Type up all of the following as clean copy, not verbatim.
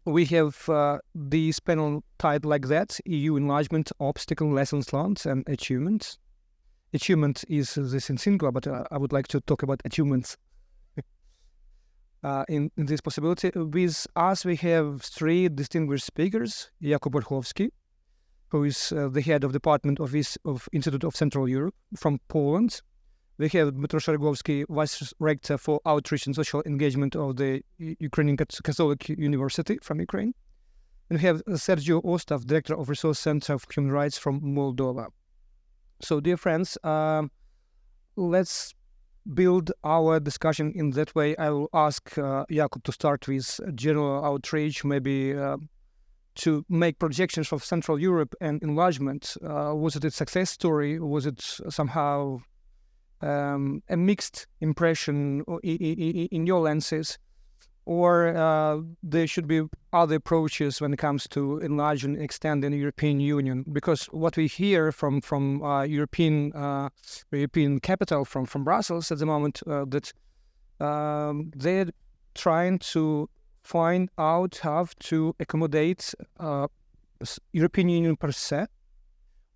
we have this panel titled like that: EU enlargement, obstacle, lessons learned, and achievements. Achievement is this in singular, but I would like to talk about achievements in this possibility. With us, we have three distinguished speakers: Jakub Olchowski, who is the head of Department of Institute of Central Europe from Poland. We have Dmytro Szeregowski, Vice Rector for Outreach and Social Engagement of the Ukrainian Catholic University from Ukraine. And we have Sergio Ostav, Director of Resource Center of Human Rights from Moldova. So, dear friends, let's build our discussion in that way. I will ask Jakub to start with general outreach, maybe to make projections of Central Europe and enlargement. Was it a success story? Was it somehow a mixed impression in your lenses? Or there should be other approaches when it comes to enlarging and extending the European Union? Because what we hear from European capital, from Brussels at the moment, that they're trying to find out how to accommodate European Union per se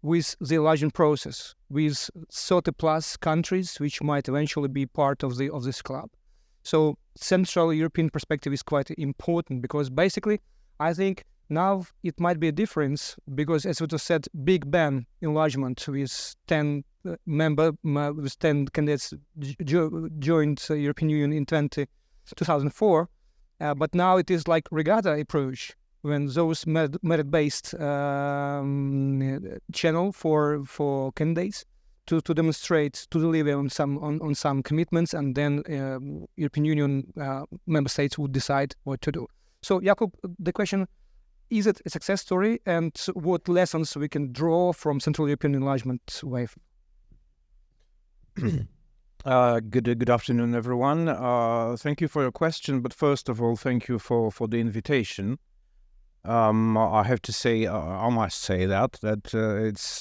with the enlargement process, with 30+ countries which might eventually be part of this club. So Central European perspective is quite important, because basically I think now it might be a difference, because as it was said, Big Bang enlargement with 10 candidates joined European Union in 2004, but now it is like regatta approach, when those merit-based channel for candidates to demonstrate, to deliver on some commitments, and then European Union member states would decide what to do. So, Jakub, the question: is it a success story, and what lessons we can draw from Central European enlargement wave? Good afternoon, everyone. Thank you for your question, but first of all, thank you for the invitation. I have to say, I must say that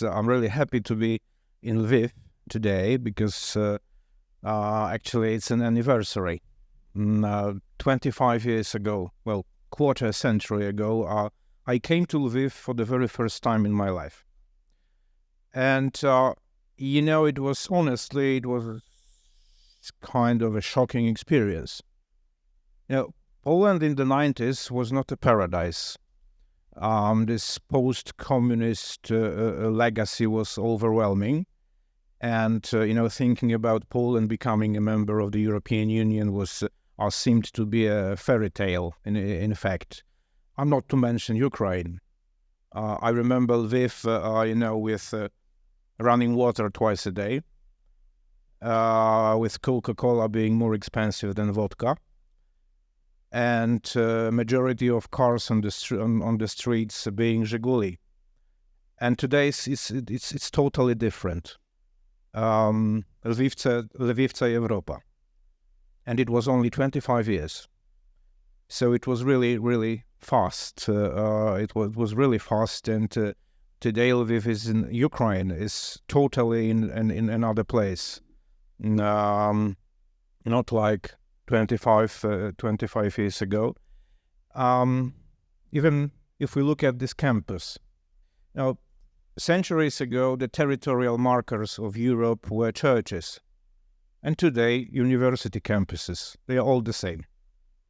I'm really happy to be in Lviv today, because actually it's an anniversary. 25 years ago, well, quarter century ago, I came to Lviv for the very first time in my life. And, it was kind of a shocking experience. Poland in the 90s was not a paradise. This post-communist legacy was overwhelming. And, thinking about Poland becoming a member of the European Union seemed to be a fairy tale, in fact. Not to mention Ukraine. I remember Lviv, with running water twice a day, with Coca-Cola being more expensive than vodka, and majority of cars on the streets being Zhiguli. And today it's totally different. Lvivca Europa. And it was only 25 years. So it was really, really fast. It was really fast, and today Lviv is in Ukraine, is totally in another place. Not like 25 years ago. Even if we look at this campus, now, centuries ago, the territorial markers of Europe were churches. And today, university campuses, they are all the same.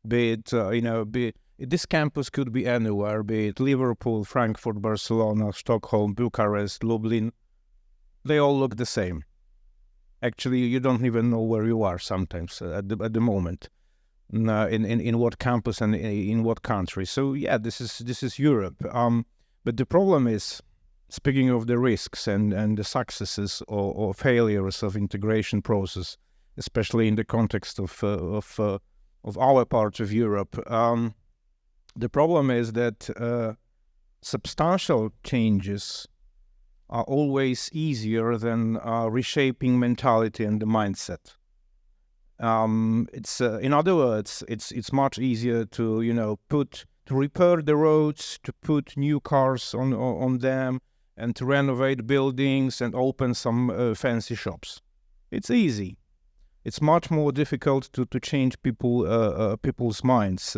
This campus could be anywhere, be it Liverpool, Frankfurt, Barcelona, Stockholm, Bucharest, Lublin. They all look the same. Actually, you don't even know where you are sometimes at the moment, in what campus and in what country. So yeah, this is Europe. But the problem is, speaking of the risks and the successes or failures of integration process, especially in the context of our part of Europe, the problem is that substantial changes are always easier than reshaping mentality and the mindset. It's in other words, it's much easier to repair the roads, to put new cars on them, and to renovate buildings and open some fancy shops. It's easy. It's much more difficult to change people's minds.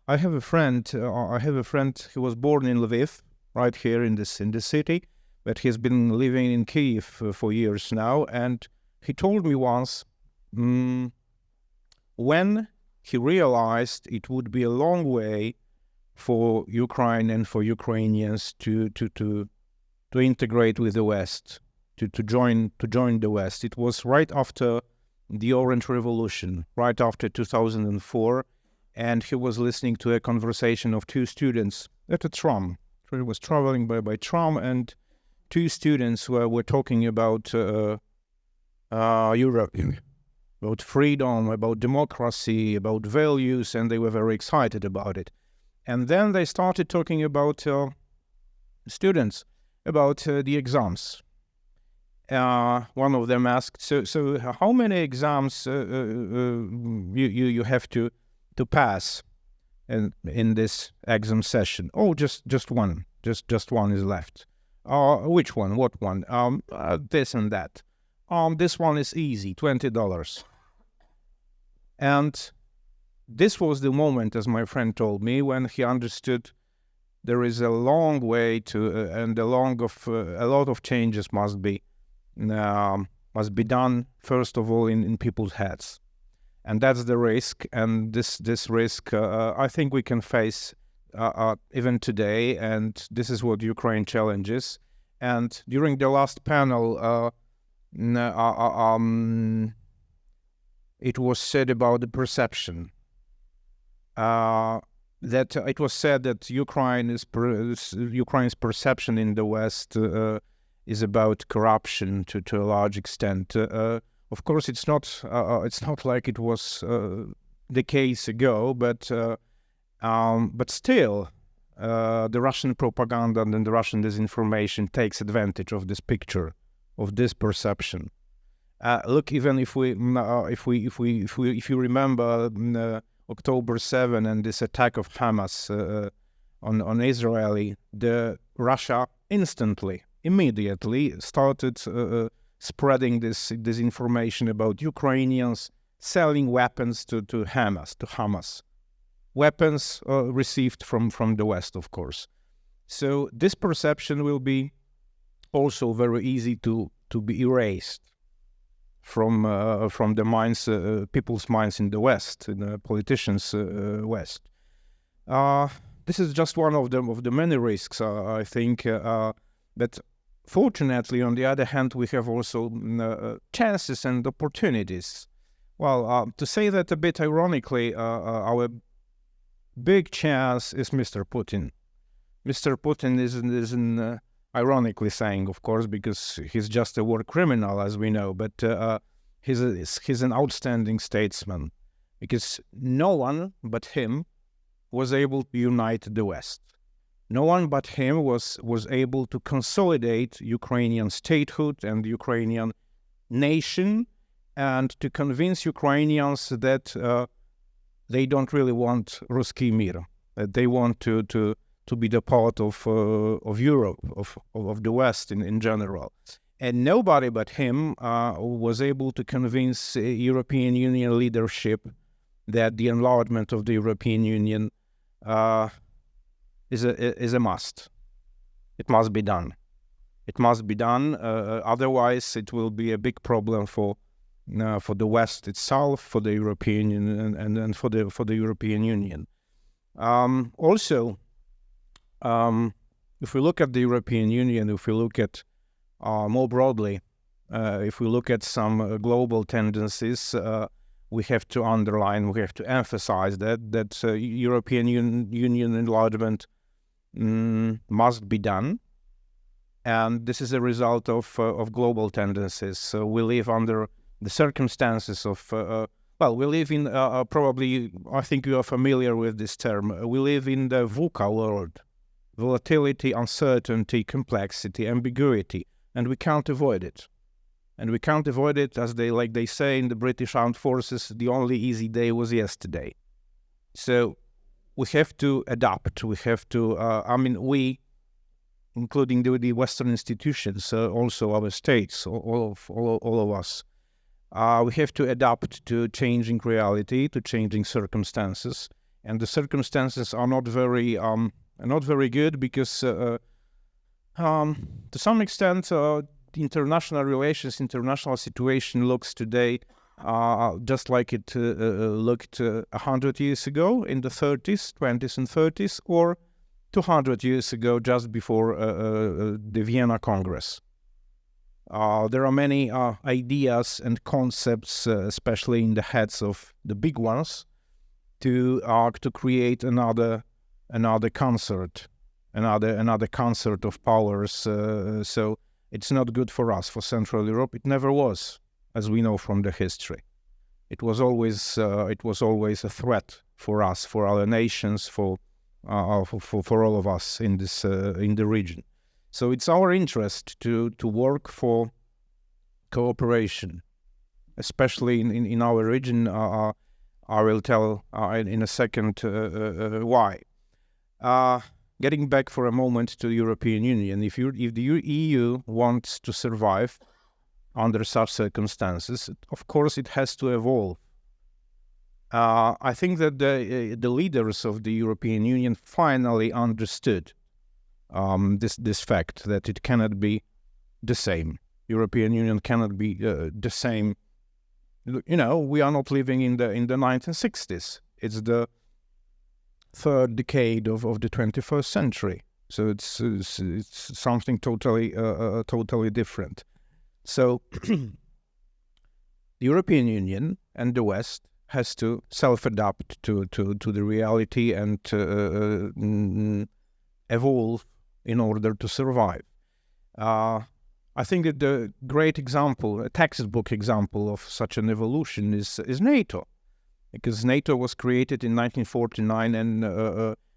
I have a friend. He was born in Lviv, right here in this city, but he's been living in Kiev for years now. And he told me once, when he realized it would be a long way for Ukraine and for Ukrainians to integrate with the West, to join the West. It was right after the Orange Revolution, right after 2004, and he was listening to a conversation of two students at a tram. He was traveling by tram, and two students were talking about Europe, about freedom, about democracy, about values, and they were very excited about it. And then they started talking about students, about the exams. One of them asked, "So how many exams you have to pass in this exam session?" "Oh, just one. Just one is left." "Which one? What one?" This and that." This one is easy, $20." And this was the moment, as my friend told me, when he understood there is a long way to, and a lot of changes must be done, first of all, in people's heads. And that's the risk, and this risk, I think we can face even today, and this is what Ukraine challenges. And during the last panel, it was said about the perception. That it was said that Ukraine's perception in the West is about corruption to a large extent. Of course, it's not like it was decades ago, but still, the Russian propaganda and the Russian disinformation takes advantage of this picture, of this perception. Look, even if you remember October 7 and this attack of Hamas on Israel, Russia immediately started spreading this information about Ukrainians selling weapons to Hamas. Weapons received from the West, of course. So this perception will be also very easy to be erased from the minds, people's minds in the West, in the politicians' West. This is just one of the many risks, I think. But fortunately, on the other hand, we have also chances and opportunities. Well, to say that a bit ironically, our big chance is Mr. Putin. Mr. Putin isn't ironically saying, of course, because he's just a war criminal, as we know, but he's an outstanding statesman, because no one but him was able to unite the West. No one but him was able to consolidate Ukrainian statehood and Ukrainian nation, and to convince Ukrainians that they don't really want Ruski Mir, that they want to be the part of Europe, of the West in general. And nobody but him was able to convince European Union leadership that the enlargement of the European Union is a must. It must be done. It must be done. Otherwise, it will be a big problem for the West itself, for the European Union, and for the European Union. Also, if we look at the European Union, if we look at more broadly, if we look at some global tendencies, we have to underline, we have to emphasize that European Union enlargement must be done, and this is a result of global tendencies. So we live under the circumstances of we live in probably, I think you are familiar with this term. We live in the VUCA world: volatility, uncertainty, complexity, ambiguity, and we can't avoid it. And we can't avoid it, as they say in the British Armed Forces, the only easy day was yesterday. So we have to adapt. We have to, we, including the Western institutions, also our states, all of us, we have to adapt to changing reality, to changing circumstances. and the circumstances are not very good because to some extent the international relations, international situation looks today just like it looked 100 years ago in the 30s, 20s and 30s, or 200 years ago just before the Vienna Congress. There are many ideas and concepts, especially in the heads of the big ones, to create another concert, another concert of powers. So it's not good for us, for Central Europe. It never was, as we know from the history. It was always a threat for us, for our nations, for all of us in this in the region. So it's our interest to work for cooperation, especially in our region. I will tell in a second why. Getting back for a moment to the European Union, if the EU wants to survive under such circumstances, of course it has to evolve. I think that the leaders of the European Union finally understood this fact that it cannot be the same. European Union cannot be the same. You know, we are not living in the 1960s. It's the third decade of the 21st century. So it's something totally different. So the European Union and the West has to self-adapt to the reality and evolve in order to survive. I think that the great example, a textbook example of such an evolution is NATO, because NATO was created in 1949 and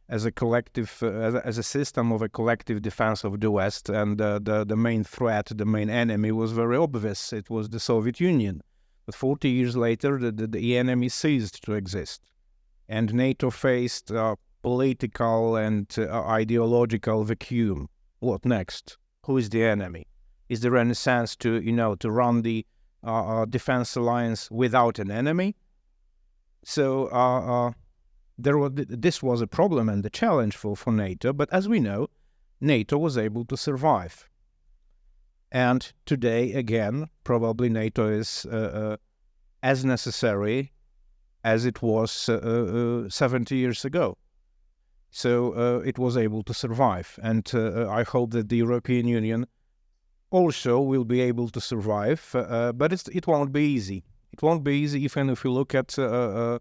as a collective, as a system of a collective defense of the West, and the main threat, the main enemy was very obvious. It was the Soviet Union. But 40 years later, the enemy ceased to exist, and NATO faced a political and ideological vacuum. What next? Who is the enemy? Is there any sense to run the defense alliance without an enemy? So this was a problem and a challenge for NATO, but as we know, NATO was able to survive. And today, again, probably NATO is as necessary as it was 70 years ago. So it was able to survive. And I hope that the European Union also will be able to survive, but it won't be easy. It won't be easy even if you look at our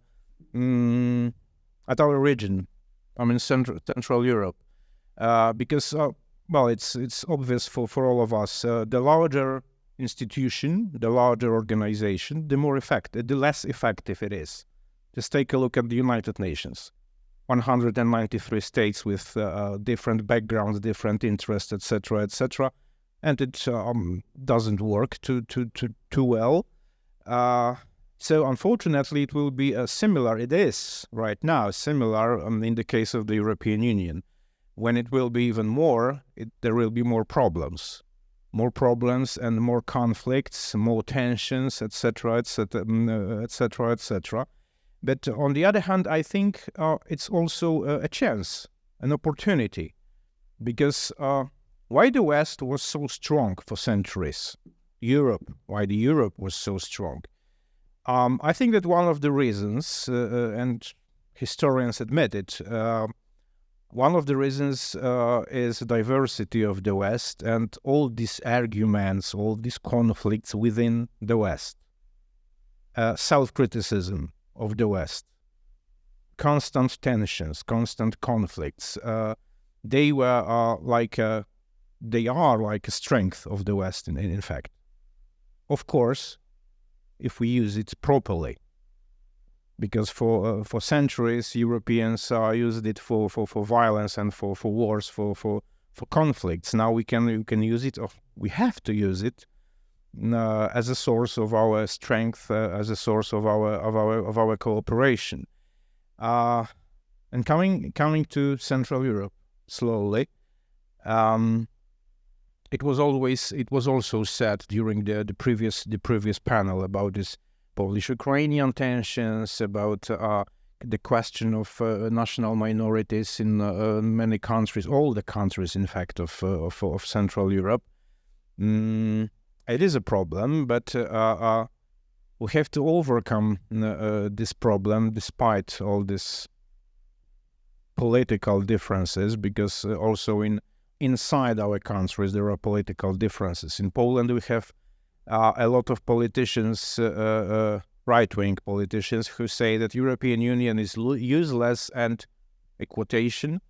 region, I mean Central Europe, because it's obvious for all of us. The larger institution, the larger organization, the less effective it is. Just take a look at the United Nations. 193 states with different backgrounds, different interests, etc., etc., and it doesn't work too well. So unfortunately, it will be similar. It is right now similar in the case of the European Union. When it will be even more, there will be more problems and more conflicts, more tensions, etc., etc., etc., etc. But on the other hand, I think it's also a chance, an opportunity, because why the West was so strong for centuries, why the Europe was so strong. I think that one of the reasons, and historians admit it, one of the reasons is the diversity of the West and all these arguments, all these conflicts within the West. Self-criticism of the West, constant tensions, constant conflicts. They are like a strength of the West, in fact. Of course, if we use it properly, because for centuries Europeans used it for violence and for wars, for conflicts. Now we can use it, or we have to use it as a source of our strength, as a source of our cooperation. And coming to Central Europe slowly. It was also said during the previous panel about this Polish-Ukrainian tensions, about the question of national minorities in many countries, all the countries, in fact, of Central Europe. It is a problem, but we have to overcome this problem despite all these political differences, because also inside our countries there are political differences. In Poland we have a lot of politicians, right-wing politicians, who say that European Union is useless and, a quotation,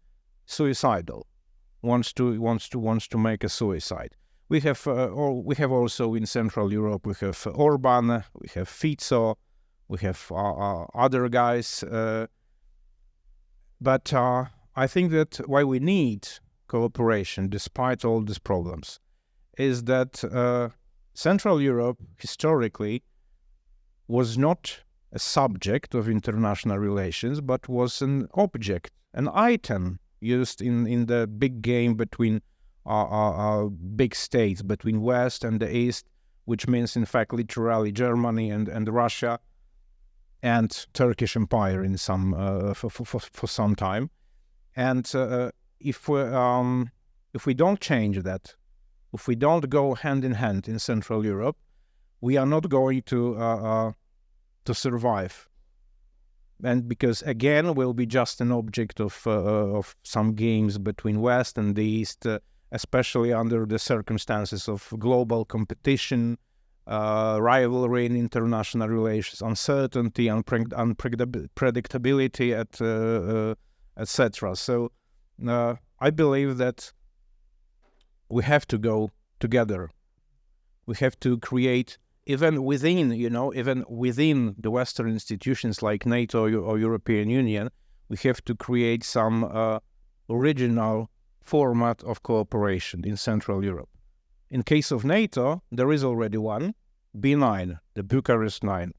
suicidal. Wants to make a suicide. We have also in Central Europe, we have Orban, we have Fico, we have other guys. But I think that why we need cooperation, despite all these problems, is that Central Europe historically was not a subject of international relations, but was an object, an item used in the big game between big states, between West and the East, which means in fact literally Germany and Russia and Turkish Empire in some for some time. And if we don't change that, if we don't go hand in hand in Central Europe, we are not going to survive. And because again, we'll be just an object of some games between West and the East, especially under the circumstances of global competition, rivalry in international relations, uncertainty, unpredictability, etc. So I believe that we have to go together. We have to create, even within the Western institutions like NATO or European Union, we have to create some original format of cooperation in Central Europe. In case of NATO, there is already one, B9, the Bucharest 9.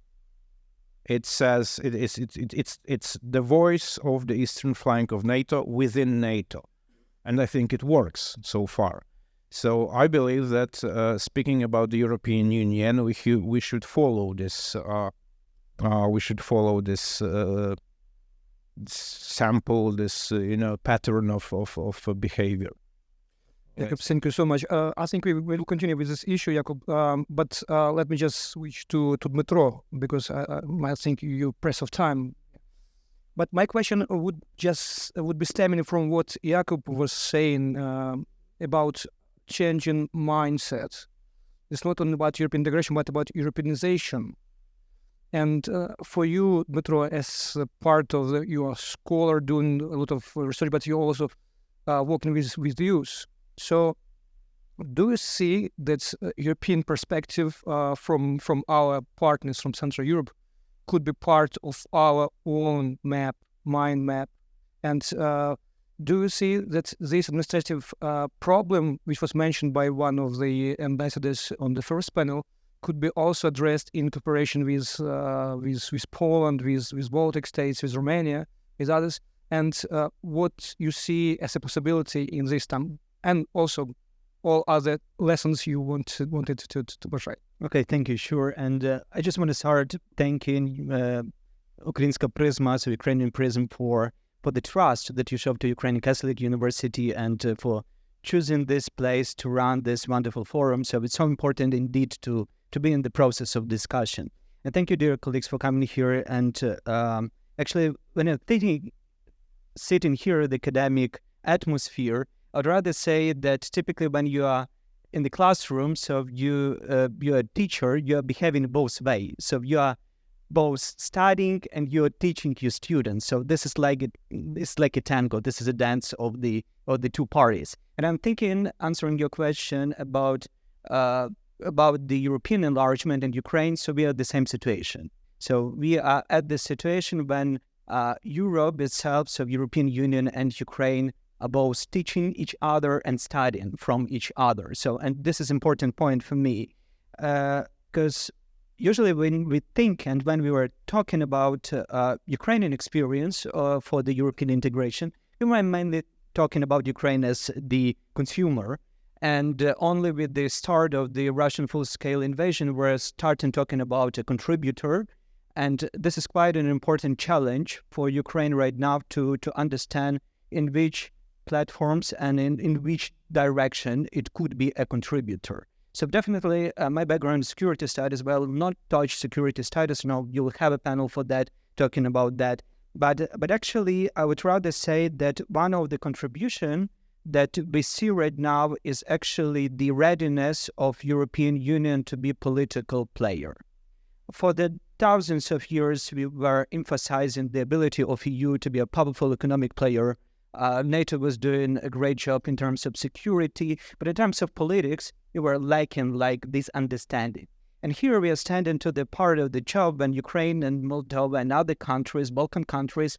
It says it's the voice of the eastern flank of NATO within NATO, and I think it works so far. So I believe that speaking about the European Union, we should follow this. Sample, this pattern of behavior. Jakub, thank you so much. I think we will continue with this issue, Jakub. But let me just switch to Dmitro, because I think you press of time. But my question would be stemming from what Jakub was saying about changing mindset. It's not only about European integration, but about Europeanization. And for you, Dmitro, as a part of you are a scholar doing a lot of research, but you're also working with youth. So do you see that European perspective from our partners from Central Europe could be part of our own mind map? And do you see that this administrative problem, which was mentioned by one of the ambassadors on the first panel, could be also addressed in cooperation with Poland, with Baltic states, with Romania, with others, and what you see as a possibility in this time, and also all other lessons you wanted to portray. Okay, thank you, sure. And I just want to start thanking Ukrainska Prisma, so Ukrainian Prism, for the trust that you show to Ukrainian Catholic University and for choosing this place to run this wonderful forum. So it's so important indeed to be in the process of discussion. And thank you, dear colleagues, for coming here. And actually, when I'm sitting here in the academic atmosphere, I'd rather say that typically when you are in the classroom, so you're a teacher, you're behaving both ways. So you are both studying and you're teaching your students. So this is like a tango. This is a dance of the two parties. And I'm thinking, answering your question about the European enlargement in Ukraine. So we are at the same situation. So we are at the situation when Europe itself, so European Union and Ukraine, are both teaching each other and studying from each other. So, and this is an important point for me, because usually when we think and when we were talking about Ukrainian experience for the European integration, we were mainly talking about Ukraine as the consumer. And only with the start of the Russian full-scale invasion, we're starting talking about a contributor. And this is quite an important challenge for Ukraine right now to understand in which platforms and in which direction it could be a contributor. So definitely my background is security studies. Well, not touch security studies. No, you will have a panel for that, talking about that. But actually, I would rather say that one of the contribution that we see right now is actually the readiness of European Union to be political player. For the thousands of years, we were emphasizing the ability of EU to be a powerful economic player. NATO was doing a great job in terms of security, but in terms of politics, we were lacking like this understanding. And here we are standing to the part of the job when Ukraine and Moldova and other countries, Balkan countries,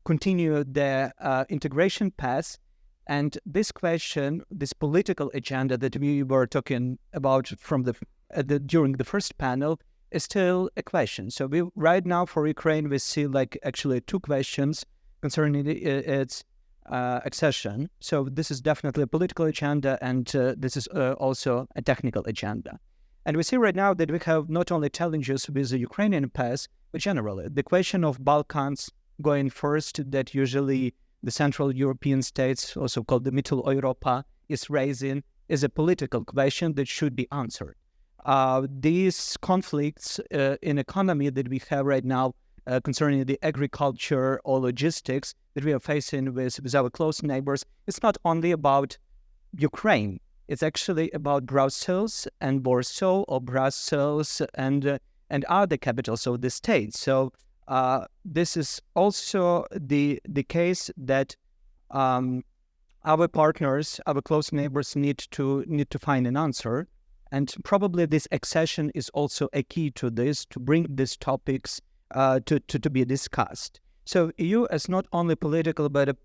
continue their integration path. And this question, this political agenda that we were talking about from during the first panel is still a question. So we right now for Ukraine, we see actually two questions concerning its accession. So this is definitely a political agenda, and this is also a technical agenda. And we see right now that we have not only challenges with the Ukrainian path, but generally the question of Balkans going first, that usually the Central European states, also called the Middle Europa, is raising, is a political question that should be answered. These conflicts in economy that we have right now concerning the agriculture or logistics that we are facing with our close neighbors, it's not only about Ukraine. It's actually about Brussels and Warsaw, or Brussels and other capitals of the states. So this is also the case that our partners, our close neighbors, need to find an answer. And probably this accession is also a key to this, to bring these topics to be discussed. So EU is not only political, but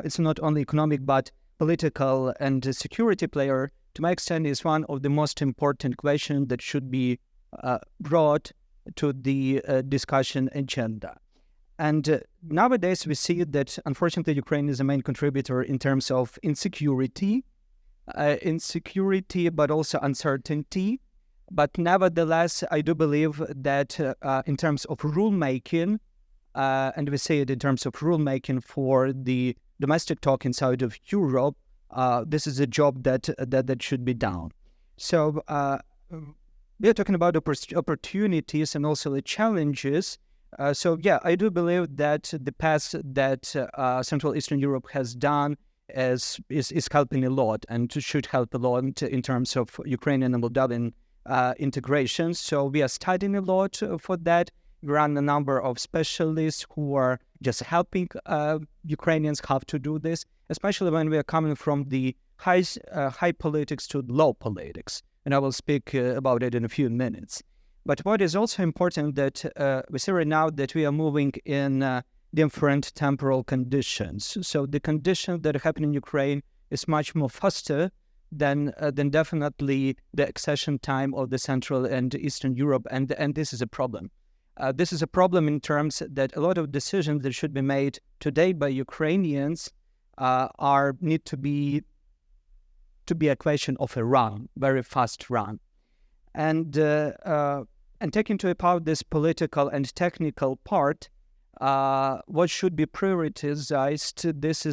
it's not only economic, but political and security player, to my extent, is one of the most important questions that should be brought to the discussion agenda. And nowadays we see that, unfortunately, Ukraine is a main contributor in terms of insecurity, but also uncertainty. But nevertheless, I do believe that in terms of rulemaking, and we say it in terms of rulemaking for the domestic talk inside of Europe, this is a job that should be done. So we are talking about opportunities and also the challenges. So yeah, I do believe that the path that Central Eastern Europe has done is helping a lot, and should help a lot in terms of Ukrainian and Moldovan integration. So we are studying a lot for that. We run a number of specialists who are just helping Ukrainians how to do this, especially when we are coming from the high politics to low politics. And I will speak about it in a few minutes. But what is also important that we see right now that we are moving in different temporal conditions. So the conditions that happen in Ukraine is much more faster than definitely the accession time of the Central and Eastern Europe, and this is a problem. This is a problem in terms that a lot of decisions that should be made today by Ukrainians need to be a question of a run, very fast run, and taking into account this political and technical part, what should be prioritized? This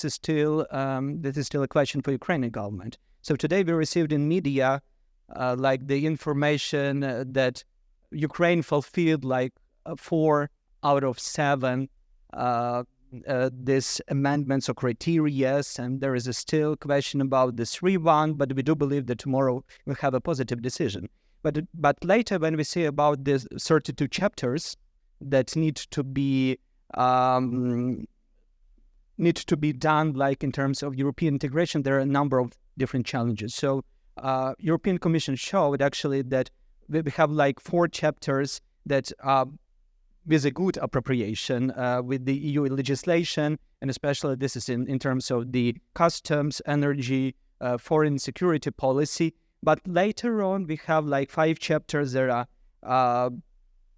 is still a question for Ukrainian government. So today we received in media the information that Ukraine fulfilled 4 out of 7 these amendments or criteria, and there is still question about the 3-1, but we do believe that tomorrow we'll have a positive decision. But later, when we see about the 32 chapters that need to be done, in terms of European integration, there are a number of different challenges. So European Commission showed actually that we have 4 chapters that with a good appropriation with the EU legislation, and especially this is in terms of the customs, energy, foreign security policy. But later on, we have 5 chapters that are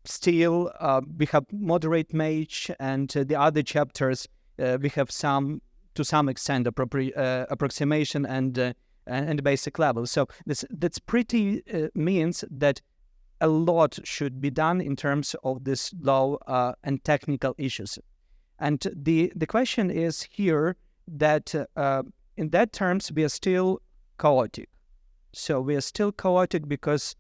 still, we have moderate match, and the other chapters, we have to some extent, approximation and basic level. So that's pretty means that a lot should be done in terms of this law and technical issues. And the question is here that in that terms, we are still chaotic. So we are still chaotic because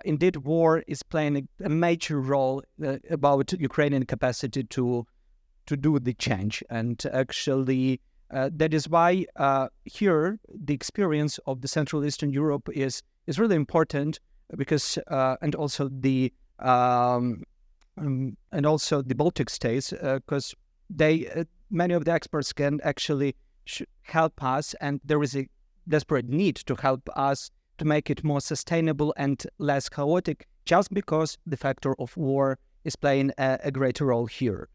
indeed war is playing a major role about Ukrainian capacity to do the change. And actually, that is why here the experience of the Central Eastern Europe is really important, because and also the Baltic states, because they many of the experts can actually help us, and there is a desperate need to help us to make it more sustainable and less chaotic, just because the factor of war is playing a greater role here.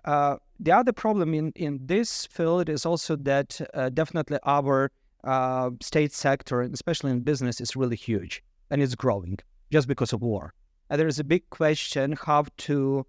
The other problem in this field is also that definitely our state sector, especially in business, is really huge, and it's growing just because of war. And there is a big question how to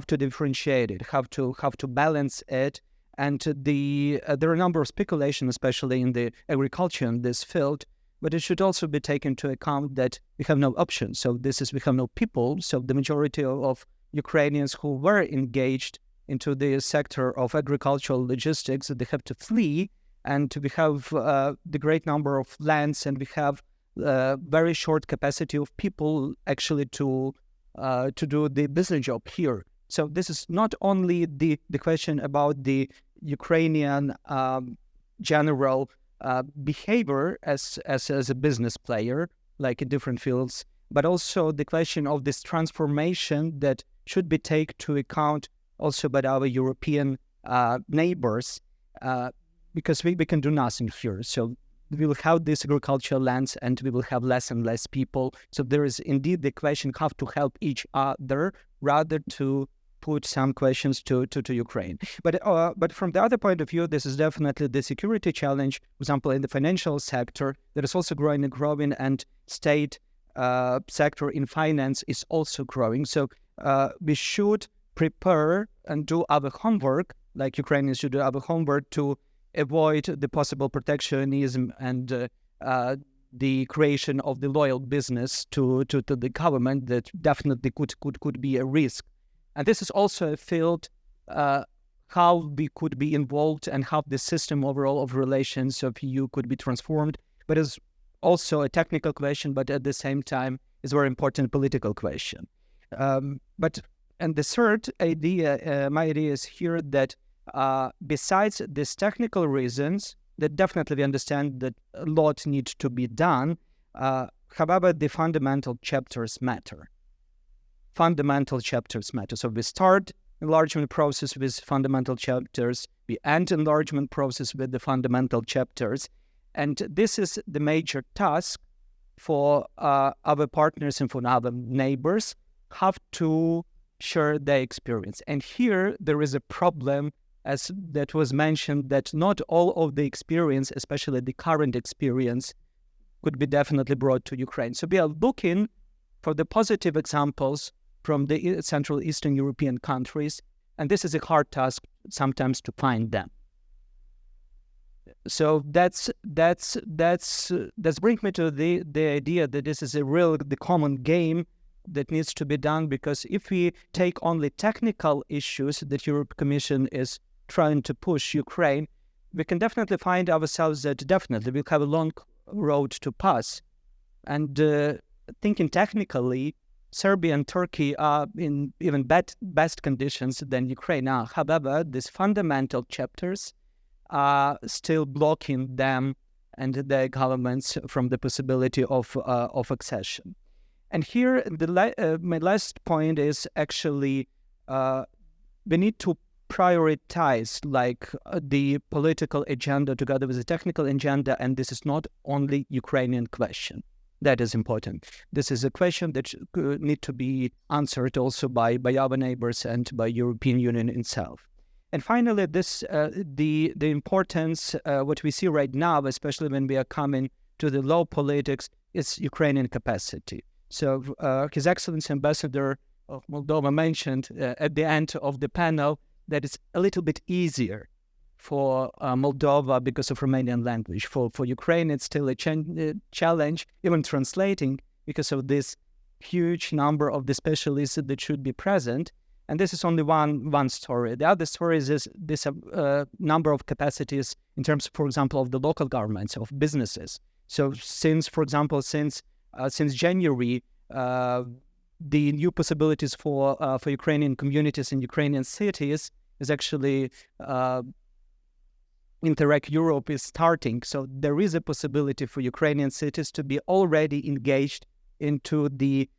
differentiate it, how to balance it. And there are a number of speculations, especially in the agriculture in this field, but it should also be taken into account that we have no options. So we have no people. So the majority of Ukrainians who were engaged into the sector of agricultural logistics, they have to flee, and we have the great number of lands, and we have very short capacity of people actually to do the business job here. So this is not only the question about the Ukrainian general behavior as a business player, like in different fields, but also the question of this transformation that should be taken to account also by our European neighbors, because we can do nothing here. So we will have these agricultural lands, and we will have less and less people. So there is indeed the question how to help each other, rather to put some questions to Ukraine. But from the other point of view, this is definitely the security challenge. For example, in the financial sector, that is also growing, and state sector in finance is also growing. So we should prepare and do our homework, like Ukrainians should do our homework, to avoid the possible protectionism and the creation of the loyal business to the government that definitely could be a risk. And this is also a field how we could be involved and how the system overall of relations of EU could be transformed. But it's also a technical question, but at the same time, it's a very important political question. And the third idea, my idea is here that besides these technical reasons, that definitely we understand that a lot needs to be done, however, the fundamental chapters matter. Fundamental chapters matter. So we start enlargement process with fundamental chapters, we end enlargement process with the fundamental chapters, and this is the major task for our partners and for our neighbors, have to share their experience. And here there is a problem, as that was mentioned, that not all of the experience, especially the current experience, could be definitely brought to Ukraine. So we are looking for the positive examples from the Central Eastern European countries, and this is a hard task sometimes to find them. So that's brings me to the idea that this is the common game that needs to be done, because if we take only technical issues that European Commission is trying to push Ukraine, we can definitely find ourselves that definitely we'll have a long road to pass. And thinking technically, Serbia and Turkey are in even best conditions than Ukraine are. However, these fundamental chapters are still blocking them and their governments from the possibility of accession. And here, my last point is actually we need to prioritize the political agenda together with the technical agenda, and this is not only Ukrainian question. That is important. This is a question that need to be answered also by our neighbors and by European Union itself. And finally, the importance, what we see right now, especially when we are coming to the law politics, is Ukrainian capacity. So His Excellency Ambassador of Moldova mentioned at the end of the panel that it's a little bit easier for Moldova because of Romanian language. For Ukraine, it's still a challenge, even translating, because of this huge number of the specialists that should be present. And this is only one story. The other story is this number of capacities in terms, for example, of the local governments, of businesses. So since January, the new possibilities for Ukrainian communities in Ukrainian cities is actually Interreg Europe is starting. So there is a possibility for Ukrainian cities to be already engaged into the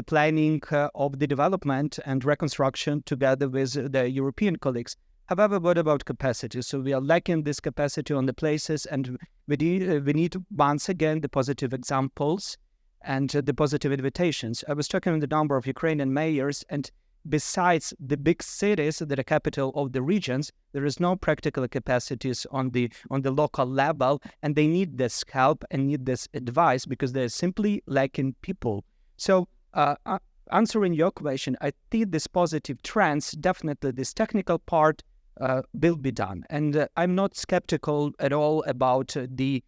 planning of the development and reconstruction together with the European colleagues. However, what about capacity? So we are lacking this capacity on the places, and we need once again the positive examples and the positive invitations. I was talking with a number of Ukrainian mayors, and besides the big cities that are capital of the regions, there is no practical capacities on the local level, and they need this help and need this advice because they're simply lacking people. So answering your question, I think this positive trends, definitely this technical part will be done. And I'm not skeptical at all about the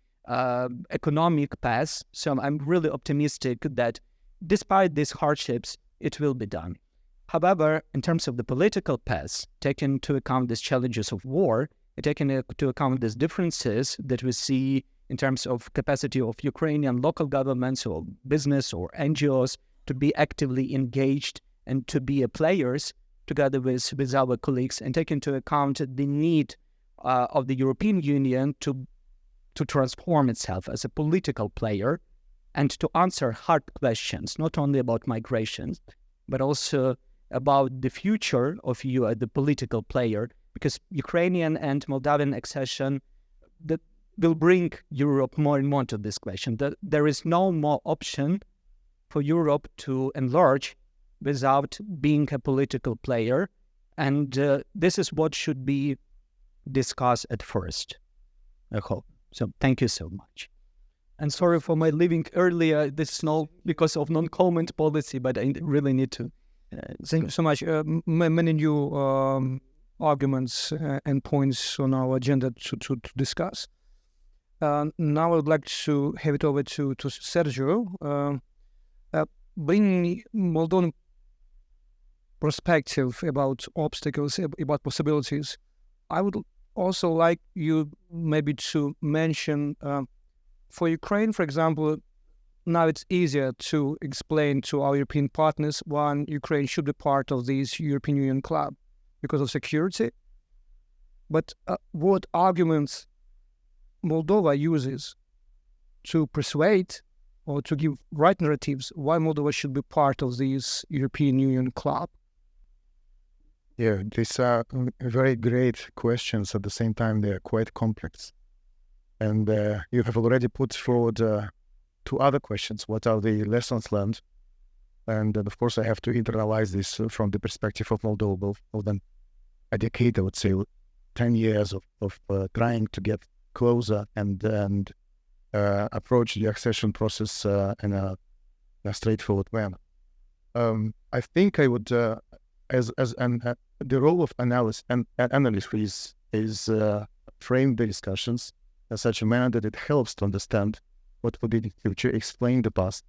economic path. So I'm really optimistic that despite these hardships, it will be done. However, in terms of the political path, taking into account these challenges of war, taking into account these differences that we see in terms of capacity of Ukrainian local governments or business or NGOs to be actively engaged and to be players together with our colleagues, and take into account the need of the European Union to transform itself as a political player and to answer hard questions, not only about migration, but also about the future of you as the political player, because Ukrainian and Moldavian accession that will bring Europe more and more to this question. That there is no more option for Europe to enlarge without being a political player, and this is what should be discussed at first, I hope. So thank you so much. And sorry for my leaving earlier. This is not because of non-comment policy, but I really need to. Thank you so much. Many new arguments and points on our agenda to discuss. Now I would like to have it over to Sergio. Bringing Moldovan perspective about obstacles, about possibilities, I would also like you maybe to mention for Ukraine, for example, now it's easier to explain to our European partners why Ukraine should be part of this European Union club because of security. But what arguments Moldova uses to persuade or to give right narratives why Moldova should be part of this European Union club? Yeah, these are very great questions. At the same time, they are quite complex. And you have already put forward two other questions. What are the lessons learned? And then, of course, I have to internalize this from the perspective of Moldova, more than a decade, I would say, 10 years of trying to get closer and approach the accession process in a straightforward manner. I think I would, the role of analyst is frame the discussions in such a manner that it helps to understand what will be the future, explain the past,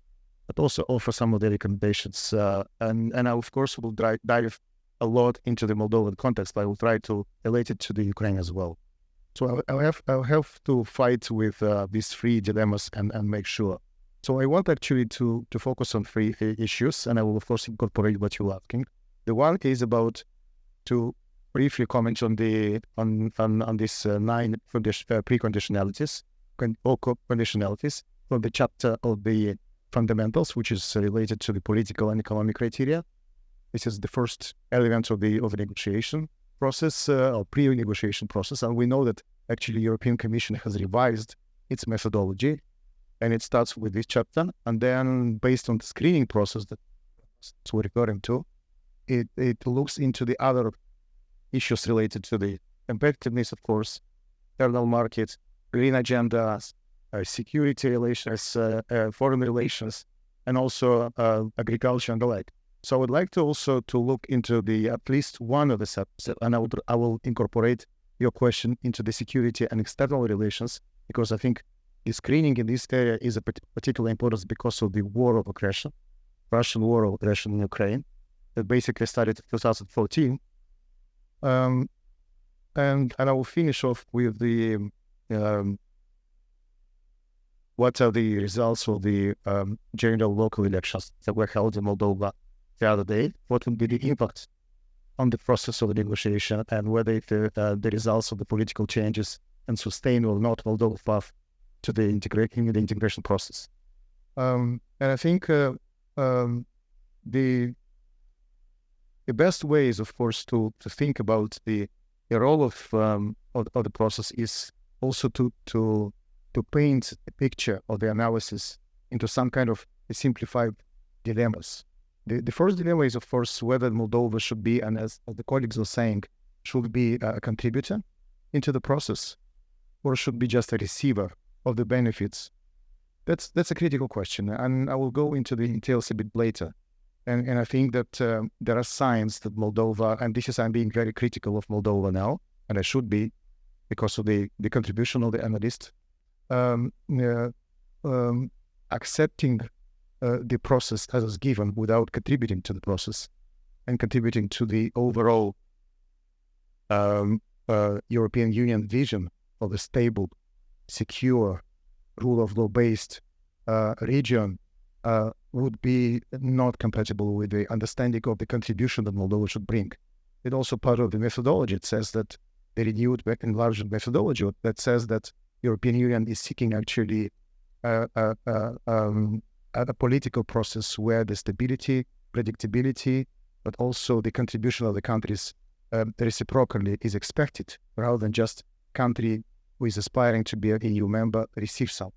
but also offer some of the recommendations. And I, of course, will dive a lot into the Moldovan context, but I will try to relate it to the Ukraine as well. So I'll have to fight with these three dilemmas and make sure. So I want actually to focus on three issues, and I will, of course, incorporate what you're asking. The one is about to briefly comment on on these 9 preconditionalities or conditionalities from the chapter of the fundamentals, which is related to the political and economic criteria. This is the first element of the negotiation process or pre-negotiation process, and we know that actually European Commission has revised its methodology, and it starts with this chapter, and then based on the screening process that we're referring to, it looks into the other issues related to the competitiveness, of course, internal market, green agendas, security relations, foreign relations, and also agriculture and the like. So I would like to also to look into the at least one of the subsets, and I will incorporate your question into the security and external relations, because I think the screening in this area is particularly important because of the war of aggression. Russian war or aggression in Ukraine. That basically started in 2014. And I will finish off with the what are the results of the general local elections that were held in Moldova the other day? What would be the impact on the process of the negotiation, and whether the results of the political changes and sustain or not Moldova's path to the integration process? And I think the best way is, of course, to think about the role of the process is also to paint a picture of the analysis into some kind of simplified dilemmas. The first dilemma is, of course, whether Moldova should be, and as the colleagues were saying, should be a contributor into the process, or should be just a receiver of the benefits. That's a critical question, and I will go into the details a bit later. And I think that there are signs that Moldova, and this is, I'm being very critical of Moldova now, and I should be, because of the contribution of the analyst, accepting the process as is given without contributing to the process and contributing to the overall European Union vision of a stable, secure, rule of law-based region would be not compatible with the understanding of the contribution that Moldova should bring. It's also part of the methodology. It says that the renewed enlargement methodology that says that European Union is seeking actually a political process where the stability, predictability, but also the contribution of the countries reciprocally is expected, rather than just country who is aspiring to be an EU member receive some.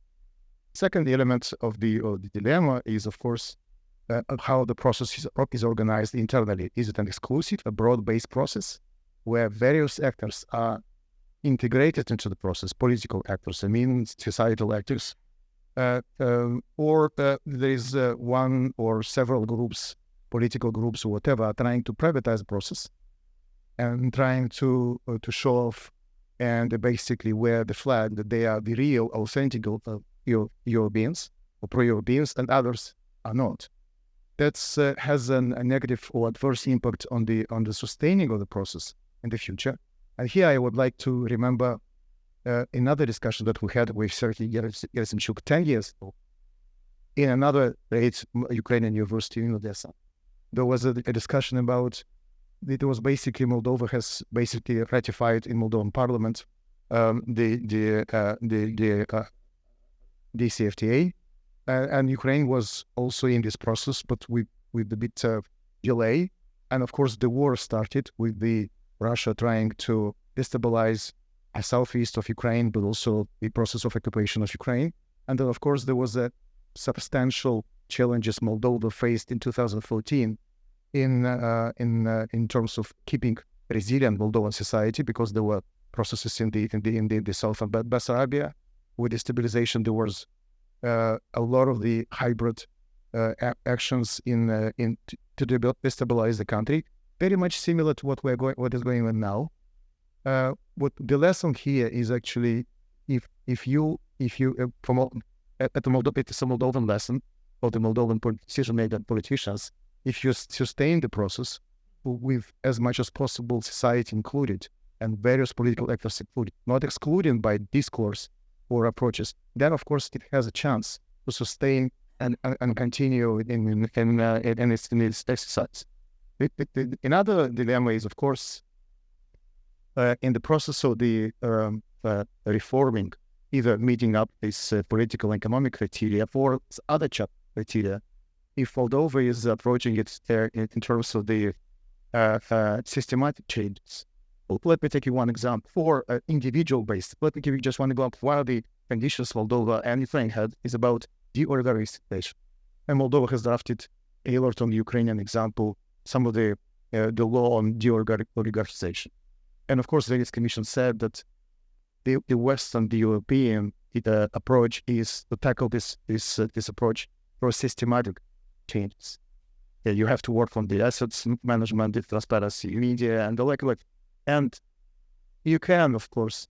Second element of the dilemma is, of course, how the process is organized internally. Is it an exclusive, a broad-based process where various actors are integrated into the process, political actors, I mean societal actors, or there is one or several groups, political groups or whatever, trying to privatize the process and trying to show off and basically wear the flag that they are the real, authentic Europeans or pro-Europeans, and others are not. That has a negative or adverse impact on the sustaining of the process in the future. And here I would like to remember another discussion that we had with Sergei Gerasimenchuk 10 years ago in another great Ukrainian university in Odessa. There was a discussion about, it was basically Moldova has basically ratified in Moldovan parliament the DCFTA, and Ukraine was also in this process, but with a bit of delay. And of course, the war started with the Russia trying to destabilize the southeast of Ukraine, but also the process of occupation of Ukraine. And then, of course, there was a substantial challenges Moldova faced in 2014 in terms of keeping resilient Moldovan society, because there were processes in the south of Bessarabia. With destabilization, there was a lot of the hybrid actions to destabilize the country, very much similar to what is going on now. What the lesson here is actually, it's a Moldovan lesson of the Moldovan decision-making politicians. If you sustain the process with as much as possible society included and various political actors included, not excluding by discourse or approaches, then of course it has a chance to sustain and continue in its exercise. Another dilemma is, of course, in the process of the reforming, either meeting up this political and economic criteria or other criteria, if Moldova is approaching it in terms of the systematic changes. Let me take you one example. For individual-based, let me give you just one example. One of the conditions Moldova and Ukraine had is about de-oligarchization. And Moldova has drafted, tailored on the Ukrainian example, some of the law on de-oligarchization. And of course, the Venice Commission said that the Western, the European approach is to tackle this approach for systematic changes. You have to work on the assets management, the transparency, media, and the like. And you can, of course,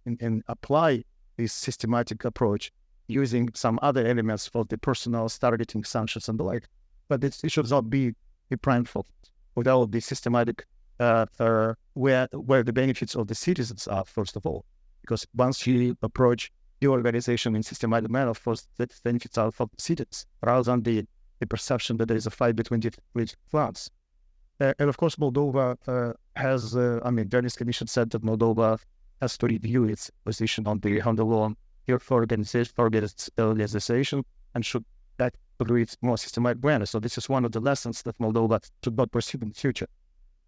apply this systematic approach using some other elements of the personal targeting sanctions and the like. but it should not be a prime focus without the systematic where the benefits of the citizens are, first of all. Because once you approach the organization in systematic manner, of course, the benefits are for the citizens, rather than the perception that there is a fight between different clans. And of course, Moldova has, Venice Commission said that Moldova has to review its position on the law for organization and should act through its more systematic manner. So this is one of the lessons that Moldova should not pursue in the future.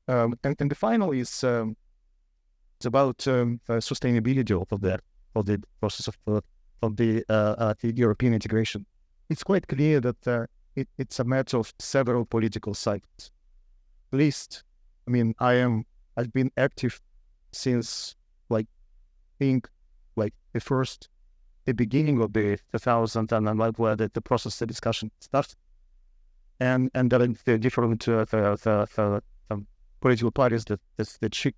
And the final is it's about sustainability of the process of the European integration. It's quite clear that it's a matter of several political cycles. At least, I've been active since the beginning of the 2000 and where the process, the discussion started, and there are the different political parties that shift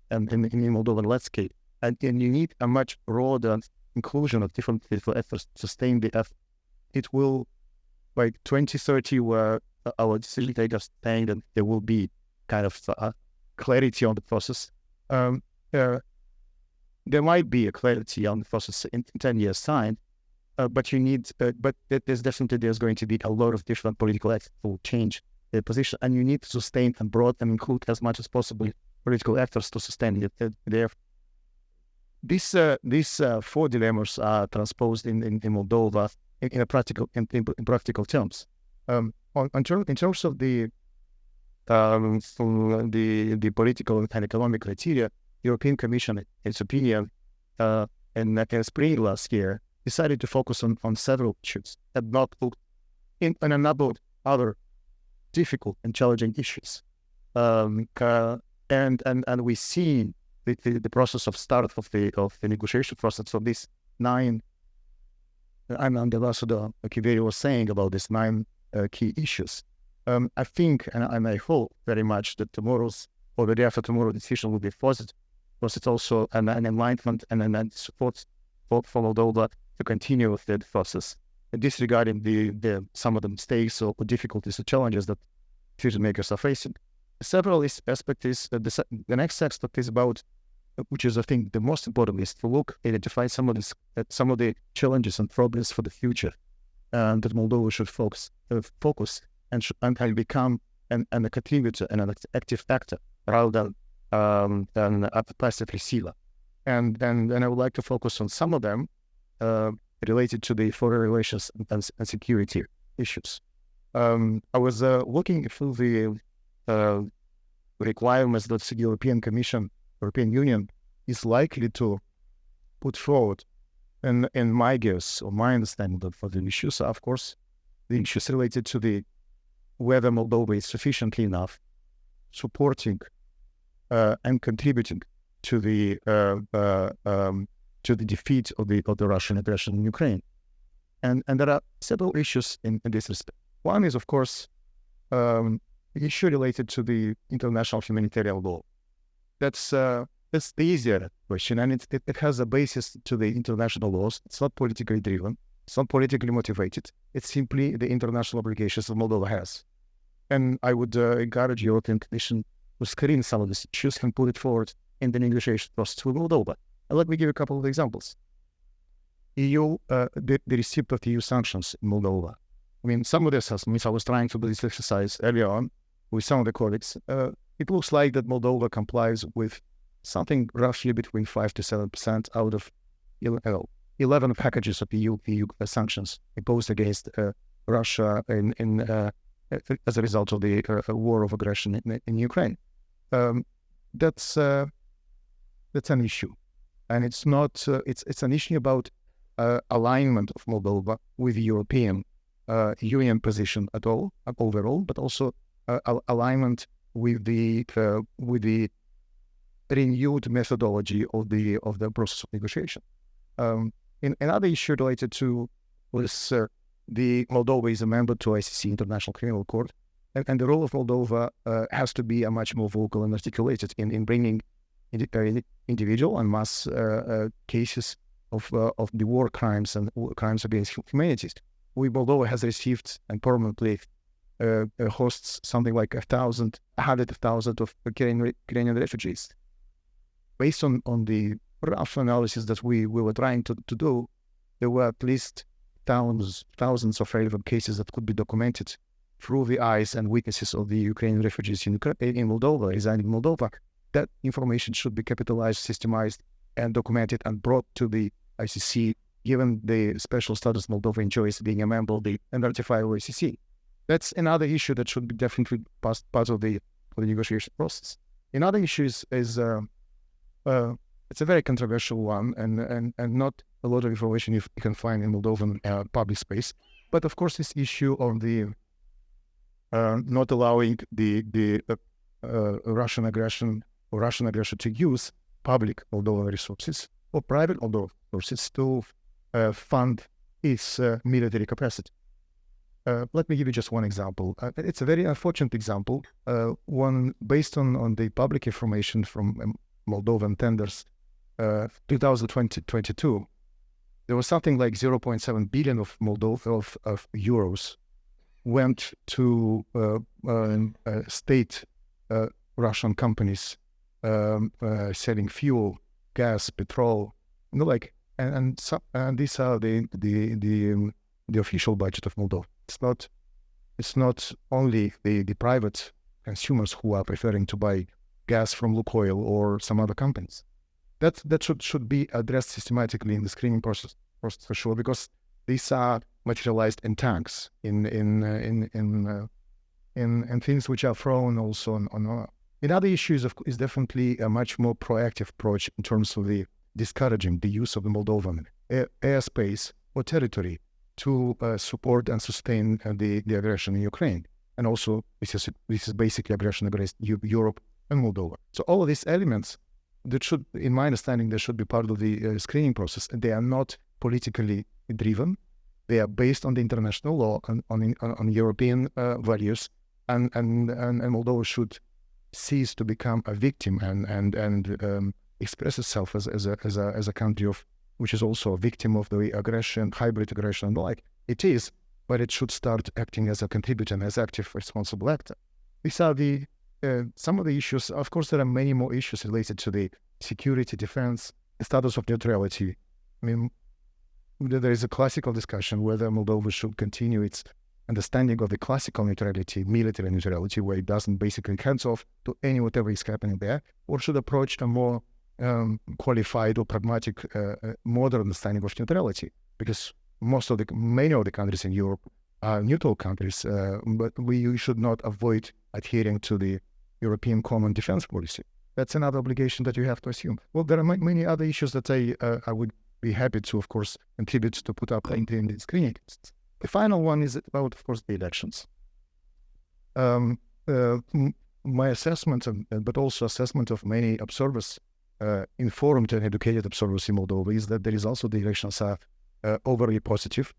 and in Moldovan landscape, and you need a much broader inclusion of different political efforts to sustain the effort. It will, by 2030, where our decision takers saying that there will be kind of clarity on the process. There might be a clarity on the process in 10 years' time, but there's going to be a lot of different political actors who will change their position, and you need to sustain and broaden and include as much as possible political actors to sustain their. These four dilemmas are transposed in Moldova in practical terms. In terms of the political and economic criteria, European Commission, in its opinion, in spring last year, decided to focus on several issues and not look in a number of other difficult and challenging issues. And we see the process of start of the negotiation process of these 9. I'm Ambassador Kiveri was saying about these 9 key issues. I think and I hope very much that tomorrow's or the day after tomorrow decision will be positive, because it's also an enlightenment and support for Moldova to continue with that process, disregarding the some of the mistakes or difficulties or challenges that decision makers are facing. Several aspects is the next aspect is about, which is I think the most important, is to identify some of the challenges and problems for the future, that Moldova should focus and become a contributor and an active actor rather than a passive receiver. And I would like to focus on some of them related to the foreign relations and security issues. I was looking through the requirements that the European Union is likely to put forward. And my guess or my understanding for the issues are, of course, the issues related to whether Moldova is sufficiently enough supporting and contributing to the defeat of the Russian aggression in Ukraine. And there are several issues in this respect. One is, of course, the issue related to the international humanitarian law. That's the easier question, and it has a basis to the international laws. It's not politically driven. It's not politically motivated. It's simply the international obligations that Moldova has. And I would encourage European Commission to screen some of these issues and put it forward in the negotiation process with Moldova. And let me give a couple of examples. The receipt of EU sanctions in Moldova. Some of this I was trying to do this exercise earlier on with some of the colleagues. It looks like that Moldova complies with something roughly between 5 to 7% out of 11 packages of EU sanctions imposed against Russia as a result of the war of aggression in Ukraine. That's an issue, and it's not. It's an issue about alignment of Moldova with the European Union position overall, but also alignment with the renewed methodology of the process of negotiation. Another issue related to was the Moldova is a member to ICC, International Criminal Court, and the role of Moldova has to be a much more vocal and articulated in bringing individual and mass cases of the war crimes and crimes against humanity. Moldova has received and permanently hosts something like 100,000 of Ukrainian refugees. Based on the rough analysis that we were trying to do, there were at least thousands of relevant cases that could be documented through the eyes and witnesses of the Ukrainian refugees in Moldova, residing in Moldova. That information should be capitalized, systemized, and documented and brought to the ICC, given the special status Moldova enjoys being a member of the and ratified ICC. That's another issue that should be definitely part of the negotiation process. Another issue is it's a very controversial one, and not a lot of information you can find in Moldovan public space. But of course, this issue of the not allowing the Russian aggression or Russian aggression to use public Moldovan resources or private Moldovan resources to fund its military capacity. Let me give you just one example. It's a very unfortunate example, one based on the public information from Moldovan tenders 2022. There was something like 0.7 billion of euros went to state Russian companies selling fuel, gas, petrol, and these are the official budget of Moldova. It's not only the private consumers who are preferring to buy gas from Lukoil or some other companies. That should be addressed systematically in the screening process for sure, because these are materialized in tanks, in things which are thrown also on. Another issue is definitely a much more proactive approach in terms of the discouraging the use of the Moldovan airspace or territory to support and sustain the aggression in Ukraine. And also, this is basically aggression against Europe and Moldova. So all of these elements that should, in my understanding, they should be part of the screening process. They are not politically driven. They are based on the international law and on European values, and Moldova should cease to become a victim and express itself as a country which is also a victim of the aggression, hybrid aggression, and the like. It is, but it should start acting as a contributor and as active, responsible actor. These are some of the issues. Of course, there are many more issues related to the security, defense, the status of neutrality. I mean, there is a classical discussion whether Moldova should continue its understanding of the classical neutrality, military neutrality, where it doesn't basically hands off to whatever is happening there, or should approach a more qualified or pragmatic, modern understanding of neutrality, because many of the countries in Europe are neutral countries, but we should not avoid adhering to the European common defense policy. That's another obligation that you have to assume. Well, there are many other issues that I would be happy to, of course, contribute to put up in the screening tests. The final one is about, of course, the elections. My assessment, but also assessment of many observers, informed and educated observers in Moldova, is that the results of the elections are overly positive,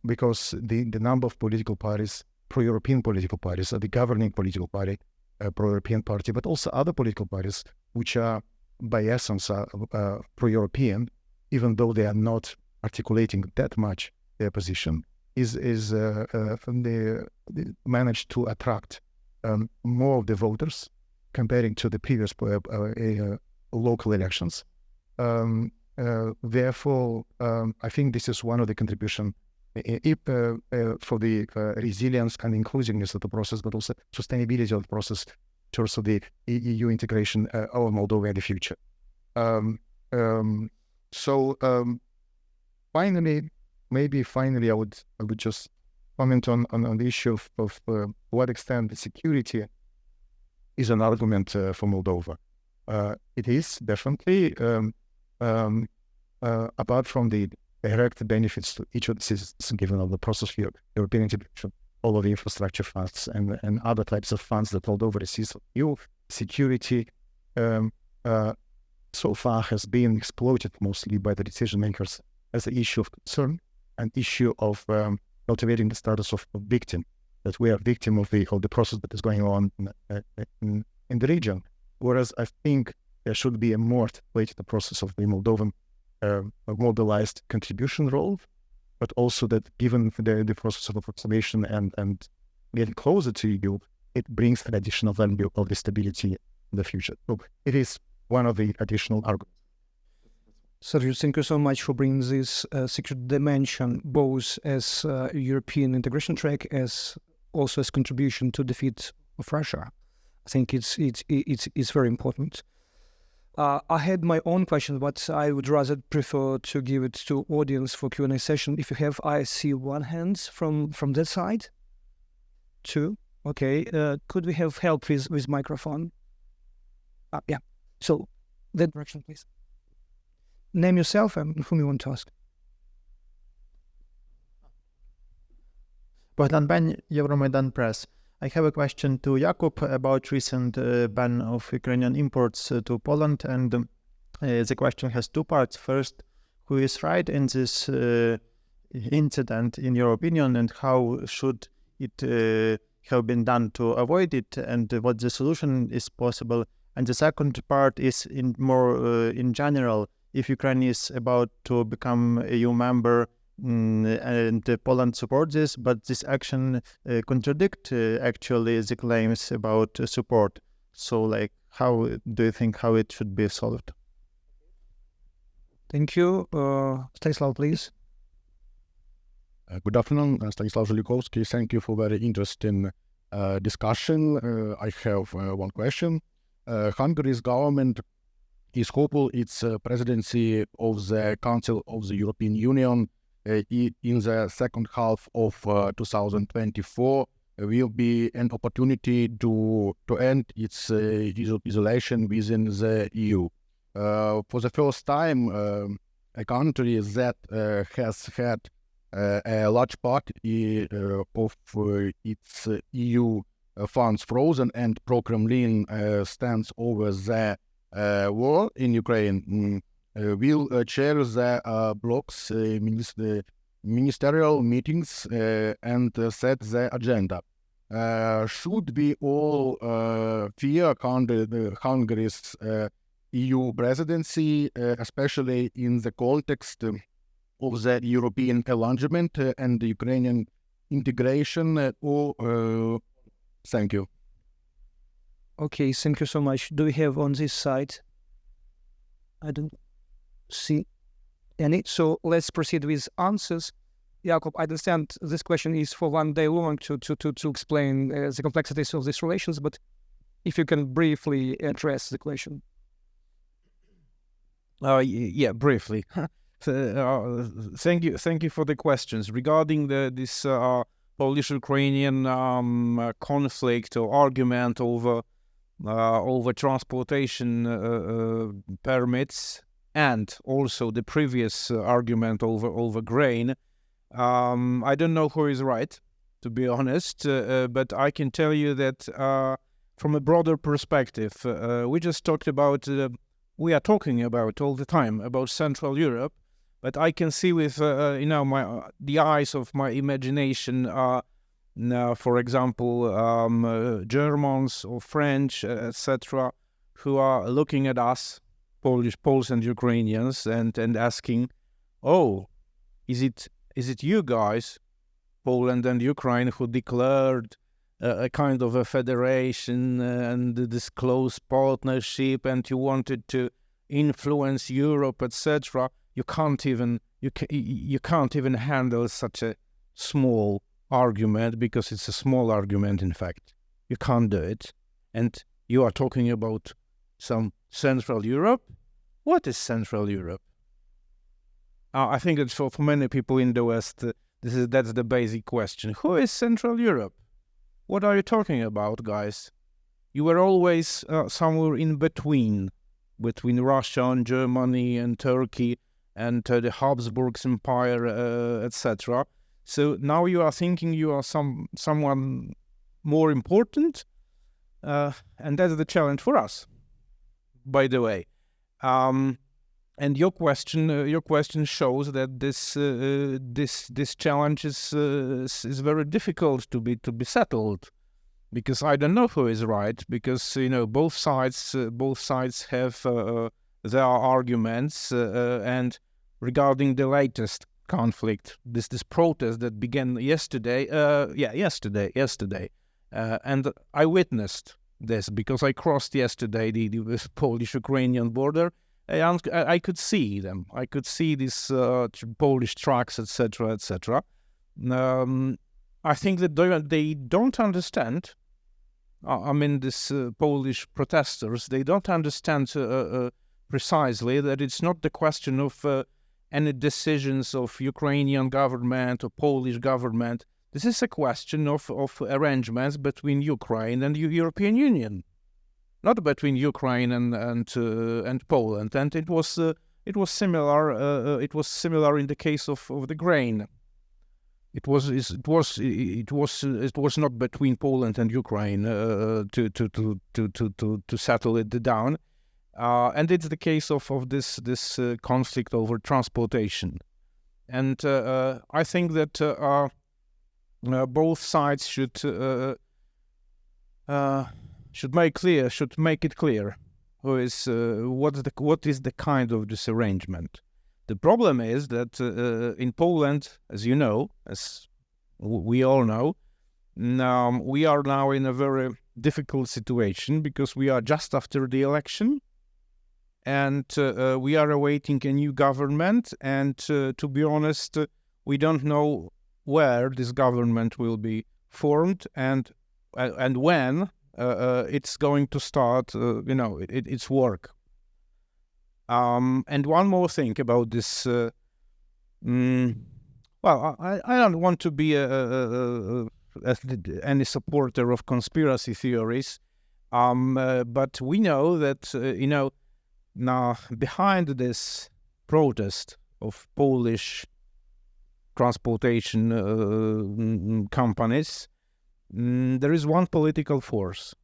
because the number of political parties, pro-European political parties, the governing political party, pro-European party, but also other political parties, which are by essence pro-European, even though they are not articulating that much their position, they managed to attract more of the voters comparing to the previous local elections. Therefore, I think this is one of the contributions for the resilience and inclusiveness of the process, but also sustainability of the process in terms of the EU integration of Moldova in the future. Finally, I would just comment on the issue of what extent the security is an argument for Moldova. It is definitely, apart from the direct benefits to each of the citizens given of the process of European integration, all of the infrastructure funds and other types of funds that Moldova receives. EU security so far has been exploited mostly by the decision makers as an issue of concern, an issue of cultivating the status of victim, that we are victim of the process that is going on in the region. Whereas I think there should be a more articulated process of the Moldovan mobilized contribution role, but also that given the process of approximation and getting closer to EU, it brings an additional value of the stability in the future. So it is one of the additional arguments. Sergio, thank you so much for bringing this secret dimension, both as European integration track, as also as contribution to defeat of Russia. I think it's very important. I had my own question, but I would rather prefer to give it to audience for Q&A session. If you have, I see one hand from that side. Two. Okay. Could we have help with microphone? Yeah. So that direction, please. Name yourself and whom you want to ask. Bogdan Ben, Euromaidan Press. I have a question to Jakub about recent ban of Ukrainian imports to Poland, and the question has two parts. First, who is right in this incident, in your opinion, and how should it have been done to avoid it, and what the solution is possible? And the second part is in general, if Ukraine is about to become a EU member, and Poland supports this, but this action contradict actually the claims about support. So, like, how do you think how it should be solved? Thank you. Stanislav, please. Good afternoon, Stanislav Zhelikowski. Thank you for very interesting discussion. I have one question. Hungary's government is hopeful its presidency of the Council of the European Union in the second half of 2024 will be an opportunity to end its isolation within the EU. For the first time, a country that has had a large part of its EU funds frozen and pro-Kremlin stands over the war in Ukraine will chair the bloc's ministerial meetings and set the agenda. Should we all fear Hungary's EU presidency, especially in the context of the European enlargement and the Ukrainian integration? Thank you. Okay, thank you so much. Do we have on this side? I don't see any. So let's proceed with answers. Jakub, I understand this question is for one day long to explain the complexities of these relations, but if you can briefly address the question. Yeah, briefly. Thank you for the questions regarding this Polish-Ukrainian conflict or argument over transportation permits, and also the previous argument over grain. I don't know who is right, to be honest, but I can tell you that from a broader perspective, we just talked about, we are talking about all the time about Central Europe, but I can see with the eyes of my imagination, for example, Germans or French, etc., who are looking at us, Poles and Ukrainians, and asking, "Oh, is it you guys, Poland and Ukraine, who declared a kind of a federation and this close partnership, and you wanted to influence Europe, etc.? You can't even handle such a small argument, because it's a small argument. In fact, you can't do it, and you are talking about some Central Europe. What is Central Europe? I think that for many people in the West, that's the basic question. Who is Central Europe? What are you talking about, guys? You were always somewhere in between Russia and Germany and Turkey and the Habsburg Empire, etc. So now you are thinking you are someone more important, and that's the challenge for us, by the way. And your question shows that this challenge is very difficult to be settled, because I don't know who is right, because both sides have their arguments, and regarding the latest conflict, this protest that began yesterday. And I witnessed this because I crossed yesterday the Polish-Ukrainian border. And I could see them. I could see these Polish trucks, etc., etc. I think that they don't understand. These Polish protesters, they don't understand precisely that it's not the question of any decisions of Ukrainian government or Polish government. This is a question of arrangements between Ukraine and the European Union, not between Ukraine and Poland. And it was similar. It was similar in the case of the grain. It was not between Poland and Ukraine to settle it down. And it's the case of this conflict over transportation, and I think that both sides should make it clear what is the kind of this arrangement. The problem is that in Poland, as you know, as we all know, we are now in a very difficult situation because we are just after the election. And we are awaiting a new government, and to be honest, we don't know where this government will be formed and when it's going to start, its work. And one more thing about this. I don't want to be any supporter of conspiracy theories, but we know that now, behind this protest of Polish transportation companies, there is one political force,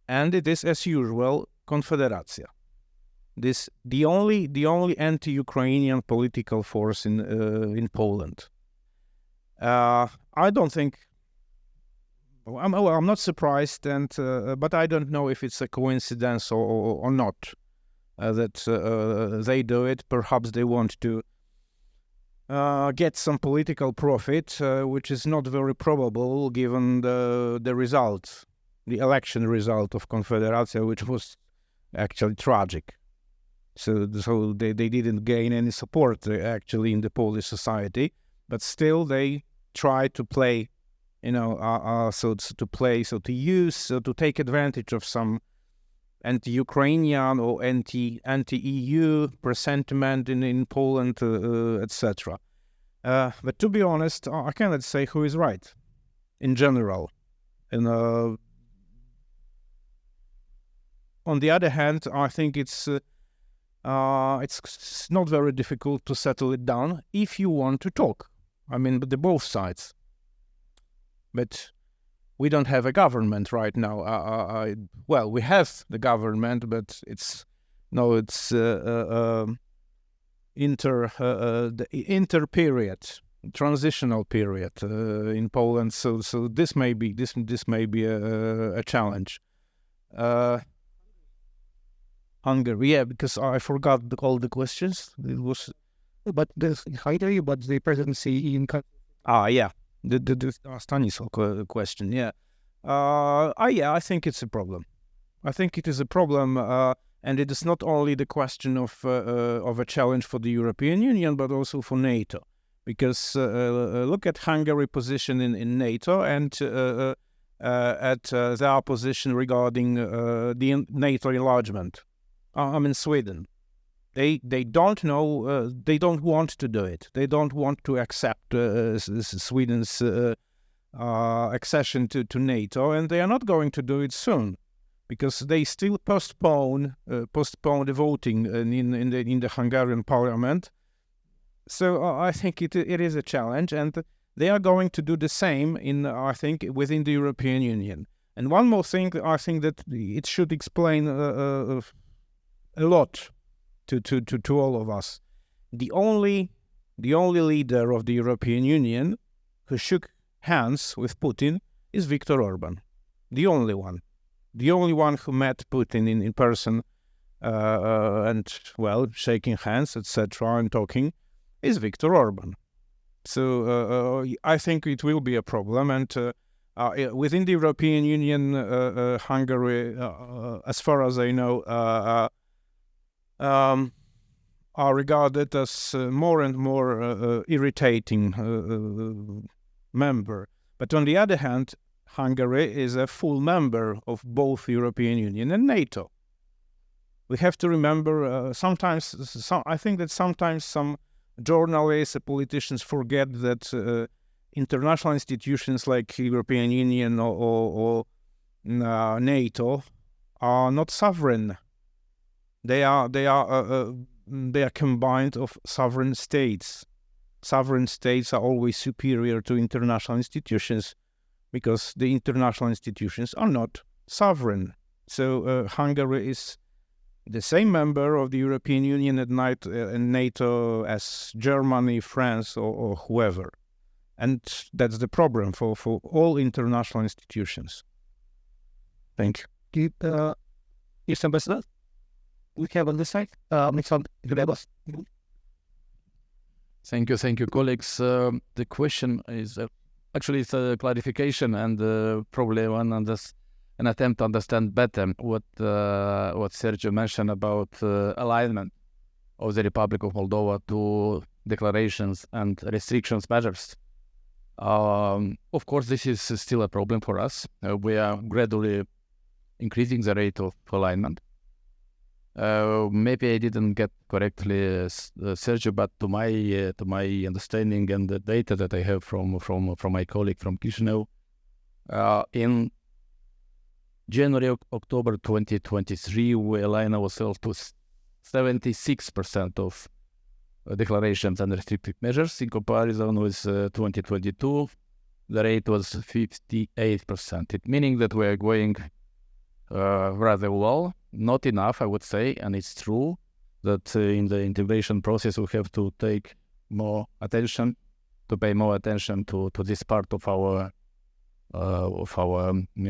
and it is, as usual, Konfederacja. The only anti-Ukrainian political force in Poland. I don't think. I'm not surprised, but I don't know if it's a coincidence or not. That they do it. Perhaps they want to get some political profit, which is not very probable given the result, the election result of Konfederacja, which was actually tragic. So they didn't gain any support actually in the Polish society, but still they try to play, to take advantage of some anti-Ukrainian or anti-EU presentiment in Poland, etc. But to be honest, I cannot say who is right in general. And on the other hand, I think it's not very difficult to settle it down if you want to talk. Both sides. But we don't have a government right now. We have the government, but it's the inter period, transitional period in Poland. So this may be a challenge. Hungary, yeah, because I forgot all the questions. It was, but Hungary, but the presidency in. Yeah. The Stanisław question, yeah. I think it's a problem. I think it is a problem, and it is not only the question of a challenge for the European Union, but also for NATO. Because look at Hungary's position in NATO and at their position regarding the NATO enlargement. Sweden. They don't know, they don't want to do it. They don't want to accept Sweden's accession to NATO, and they are not going to do it soon because they still postpone the voting in the Hungarian parliament. So I think it is a challenge, and they are going to do the same within the European Union. And one more thing, I think that it should explain a lot to all of us. The only leader of the European Union who shook hands with Putin is Viktor Orban. The only one who met Putin in person and shaking hands, etc., and talking. is Viktor Orban. So I think it will be a problem. And within the European Union, Hungary, as far as I know, are regarded as more and more irritating member. But on the other hand, Hungary is a full member of both European Union and NATO. We have to remember I think that sometimes some journalists, politicians forget that international institutions like European Union or NATO are not sovereign. They are combined of sovereign states. Sovereign states are always superior to international institutions because the international institutions are not sovereign. So Hungary is the same member of the European Union and NATO as Germany, France, or whoever. And that's the problem for all international institutions. Thank you. Yes, Ambassador. We have on this side, Alexander. Thank you, colleagues. The question is actually it's a clarification and probably an attempt to understand better what Sergio mentioned about alignment of the Republic of Moldova to declarations and restrictions measures. Of course, this is still a problem for us. We are gradually increasing the rate of alignment. Maybe I didn't get correctly, Sergio, but to my understanding and the data that I have from my colleague from Chisinau, in January, October 2023, we align ourselves to 76% of declarations and restrictive measures. In comparison with 2022, the rate was 58%. It meaning that we are going rather well, not enough, I would say, and it's true that in the integration process we have to take more attention, to pay more attention to this part of our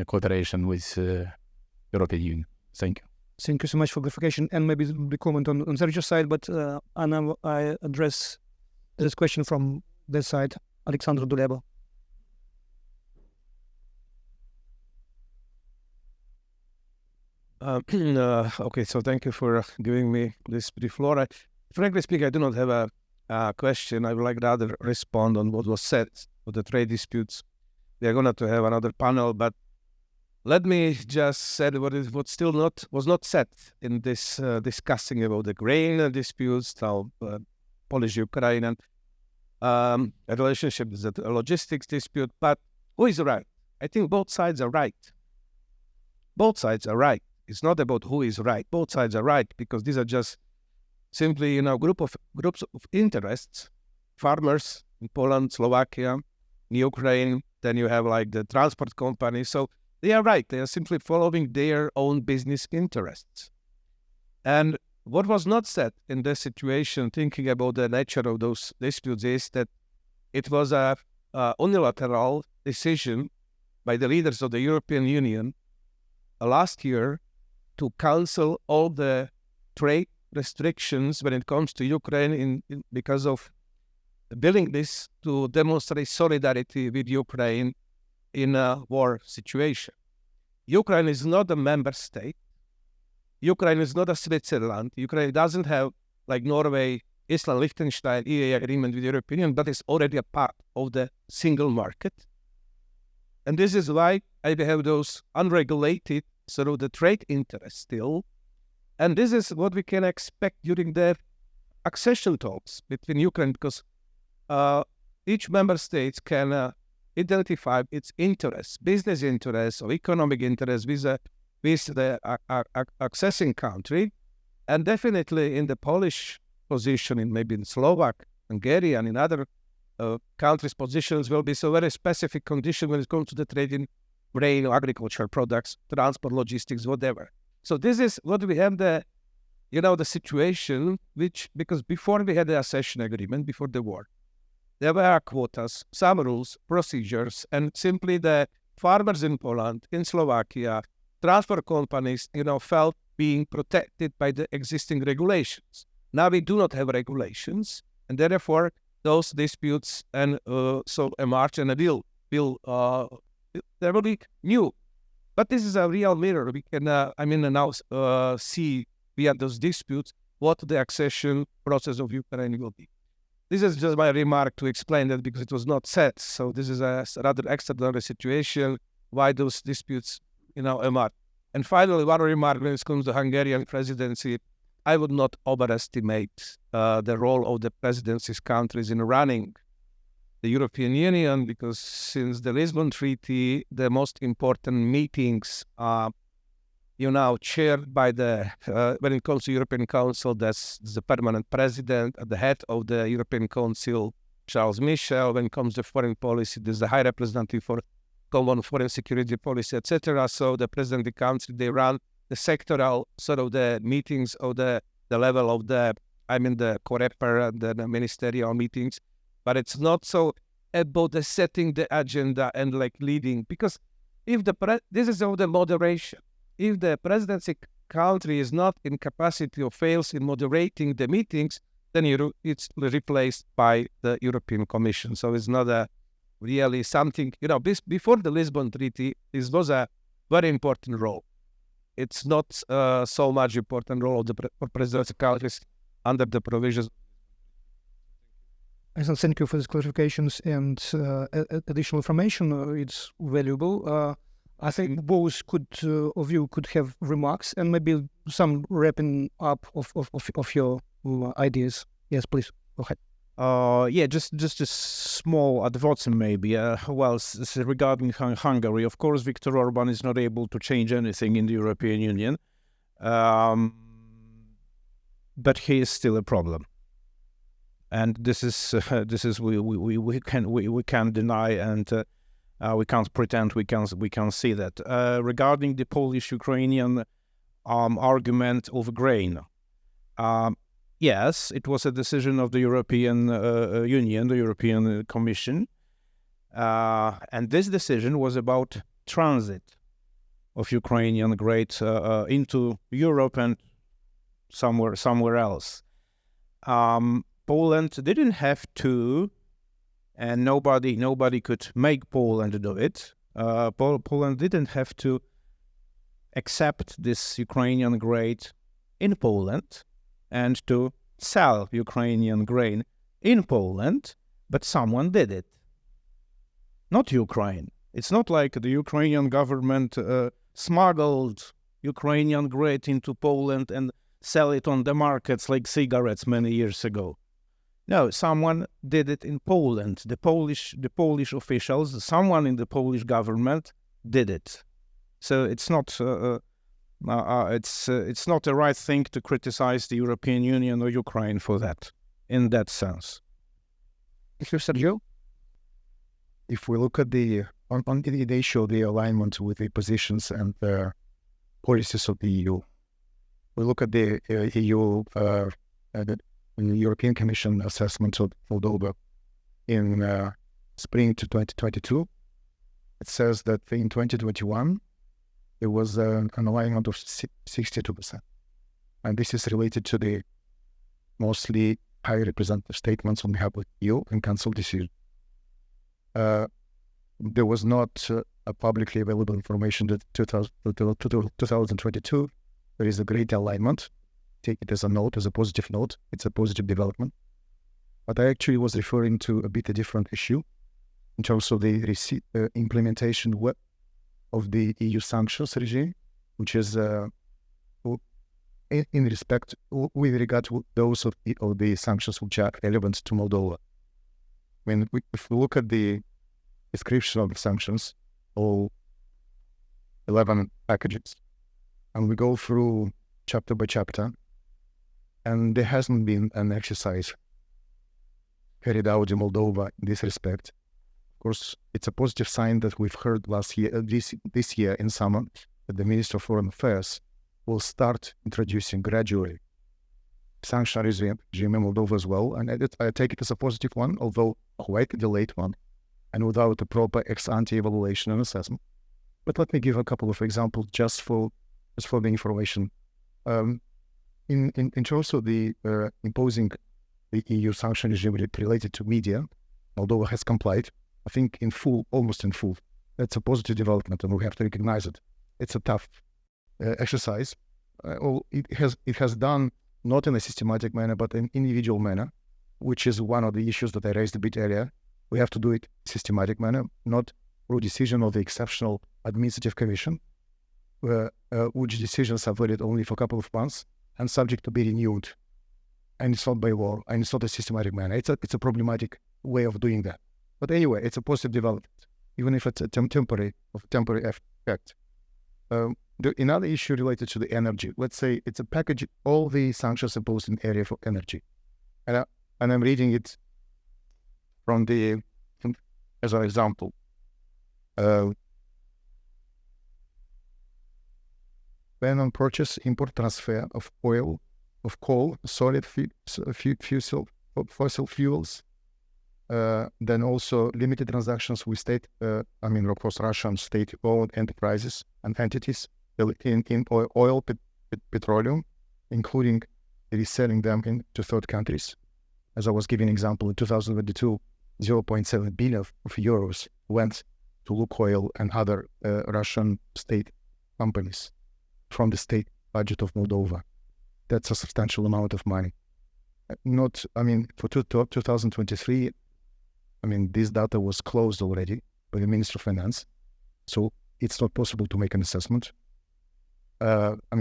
cooperation with European Union. Thank you. Thank you so much for clarification, and maybe the comment on Sergio's side, but Anna, I address this question from this side, Alexander Duleba. Okay, so thank you for giving me this brief floor. Frankly speaking, I do not have a question. I would like rather respond on what was said of the trade disputes. We are going to have another panel, but let me just say what still was not said in this discussing about the grain disputes, now Polish-Ukrainian relationship, is a logistics dispute. But who is right? I think both sides are right. Both sides are right. It's not about who is right. Both sides are right because these are just simply, groups of interests. Farmers in Poland, Slovakia, in Ukraine. Then you have like the transport companies. So they are right. They are simply following their own business interests. And what was not said in this situation, thinking about the nature of those disputes, is that it was a unilateral decision by the leaders of the European Union last year to cancel all the trade restrictions when it comes to Ukraine because of willingness to demonstrate solidarity with Ukraine in a war situation. Ukraine is not a member state. Ukraine is not a Switzerland. Ukraine doesn't have, like Norway, Iceland, Liechtenstein, EEA agreement with the European Union, but it's already a part of the single market. And this is why I have those unregulated sort of the trade interest still. And this is what we can expect during the accession talks between Ukraine, because each member state can identify its interests, business interests or economic interests with the accessing country. And definitely in the Polish position, in maybe in Slovak, Hungarian, in other countries' positions will be so very specific condition when it comes to the trade in grain or agricultural products, transport, logistics, whatever. So this is what we have the situation, because before we had the accession agreement, before the war, there were quotas, some rules, procedures, and simply the farmers in Poland, in Slovakia, transport companies, felt being protected by the existing regulations. Now we do not have regulations, And therefore, those disputes and so emerge and they're really new. But this is a real mirror. We can, now see via those disputes what the accession process of Ukraine will be. This is just my remark to explain that because it was not said. So this is a rather extraordinary situation why those disputes, emerge. And finally, one remark when it comes to the Hungarian presidency, I would not overestimate the role of the presidency's countries in running the European Union, because since the Lisbon Treaty, the most important meetings are, chaired by when it comes to European Council, that's the permanent president at the head of the European Council, Charles Michel. When it comes to foreign policy, there's the High Representative for Common Foreign Security Policy, etc. So the president of the country, they run the sectoral sort of the meetings of the level of the COREPER and the ministerial meetings. But it's not so about the setting the agenda and leading, because if this is all the moderation. If the presidency country is not in capacity or fails in moderating the meetings, then it's replaced by the European Commission. So it's not really something, before the Lisbon Treaty, this was a very important role. It's not so much important role of the presidency countries under the provisions. Excellent. Thank you for these clarifications and additional information. It's valuable. I think both of you could have remarks and maybe some wrapping up of your ideas. Yes, please go ahead. Just a small advance maybe. Regarding Hungary, of course, Viktor Orban is not able to change anything in the European Union, but he is still a problem, and this is we can't deny, and we can't pretend we can see that. Regarding the Polish-Ukrainian argument of grain. Yes, it was a decision of the European Union, the European Commission, and this decision was about transit of Ukrainian grain into Europe and somewhere else. Poland didn't have to, and nobody could make Poland do it. Poland didn't have to accept this Ukrainian grain in Poland and to sell Ukrainian grain in Poland, but someone did it. Not Ukraine. It's not like the Ukrainian government smuggled Ukrainian grain into Poland and sell it on the markets like cigarettes many years ago. No, someone did it in Poland. The Polish officials, someone in the Polish government did it. So it's not it's not the right thing to criticize the European Union or Ukraine for that, in that sense. Thank you, Sergio. If we look at they show the alignment with the positions and the policies of the EU. We look at the EU, the European Commission assessment of Moldova in spring to 2022. It says that in 2021, there was an alignment of 62%. And this is related to the mostly high representative statements on behalf of EU and Council decision. There was not a publicly available information that 2022, there is a great alignment. Take it as a note, as a positive note. It's a positive development. But I actually was referring to a bit a different issue in terms of the implementation of the EU sanctions regime, which is in respect with regard to those of the sanctions which are relevant to Moldova. If we look at the description of the sanctions, all 11 packages, and we go through chapter by chapter, and there hasn't been an exercise carried out in Moldova in this respect. Of course, it's a positive sign that we've heard last year, this year in summer, that the Minister of Foreign Affairs will start introducing gradually sanction regime in Moldova as well. And I take it as a positive one, although quite a delayed one, and without a proper ex-ante evaluation and assessment. But let me give a couple of examples just for the information. In terms of the imposing the EU sanction regime related to media. Moldova has complied, I think, in full, almost in full. That's a positive development, and we have to recognize it. It's a tough exercise. It has done not in a systematic manner, but in individual manner, which is one of the issues that I raised a bit earlier. We have to do it systematic manner, not through decision of the exceptional administrative commission, which decisions are valid only for a couple of months and subject to be renewed. And it's not by law, and it's not a systematic manner. It's a problematic way of doing that. But anyway, it's a positive development, even if it's a temporary effect. Another issue related to the energy. Let's say it's a package, all the sanctions imposed in area for energy. And I'm reading it from as an example. Ban on purchase, import, transfer of oil, of coal, solid fossil fuels. Then also limited transactions with of course, Russian state-owned enterprises and entities in oil, petroleum, including reselling them to third countries. As I was giving an example, in 2022, 0.7 billion of euros went to Lukoil and other Russian state companies from the state budget of Moldova. That's a substantial amount of money. For 2023, this data was closed already by the Minister of Finance, so it's not possible to make an assessment.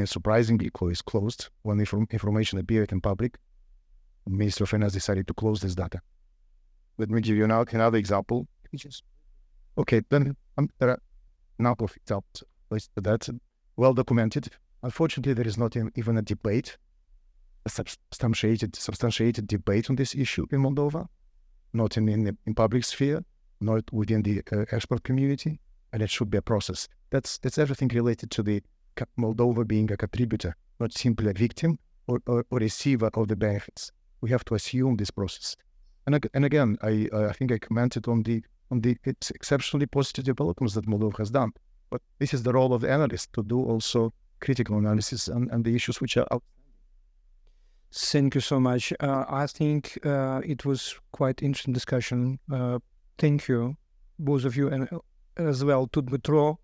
Surprisingly, it's closed. When the information appeared in public, the Minister of Finance decided to close this data. Let me give you another example. Okay, then there are a number of examples that's well documented. Unfortunately, there is not even a debate, a substantiated debate on this issue in Moldova, not in public sphere, not within the expert community, and it should be a process. That's everything related to the Moldova being a contributor, not simply a victim or receiver of the benefits. We have to assume this process. And again, I think I commented on the exceptionally positive developments that Moldova has done. But this is the role of the analyst to do also critical analysis and the issues which are out. Thank you so much. I think it was quite interesting discussion. Thank you, both of you, and as well to Dmitro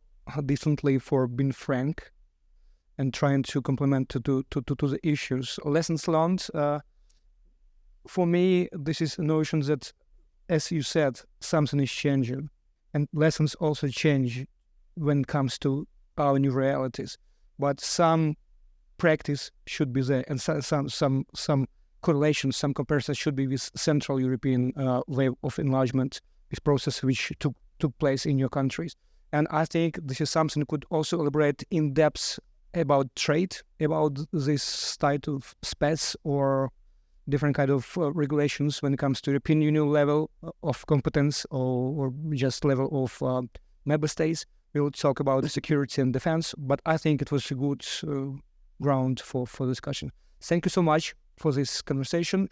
decently for being frank and trying to complement to the issues. Lessons learned. For me, this is a notion that, as you said, something is changing, and lessons also change when it comes to our new realities. But some practice should be there, and some correlation, some comparison should be with Central European way of enlargement, this process which took place in your countries. And I think this is something we could also elaborate in depth about trade, about this type of space or different kind of regulations when it comes to European Union level of competence or just level of member states. We will talk about security and defense, but I think it was a good ground for discussion. Thank you so much for this conversation.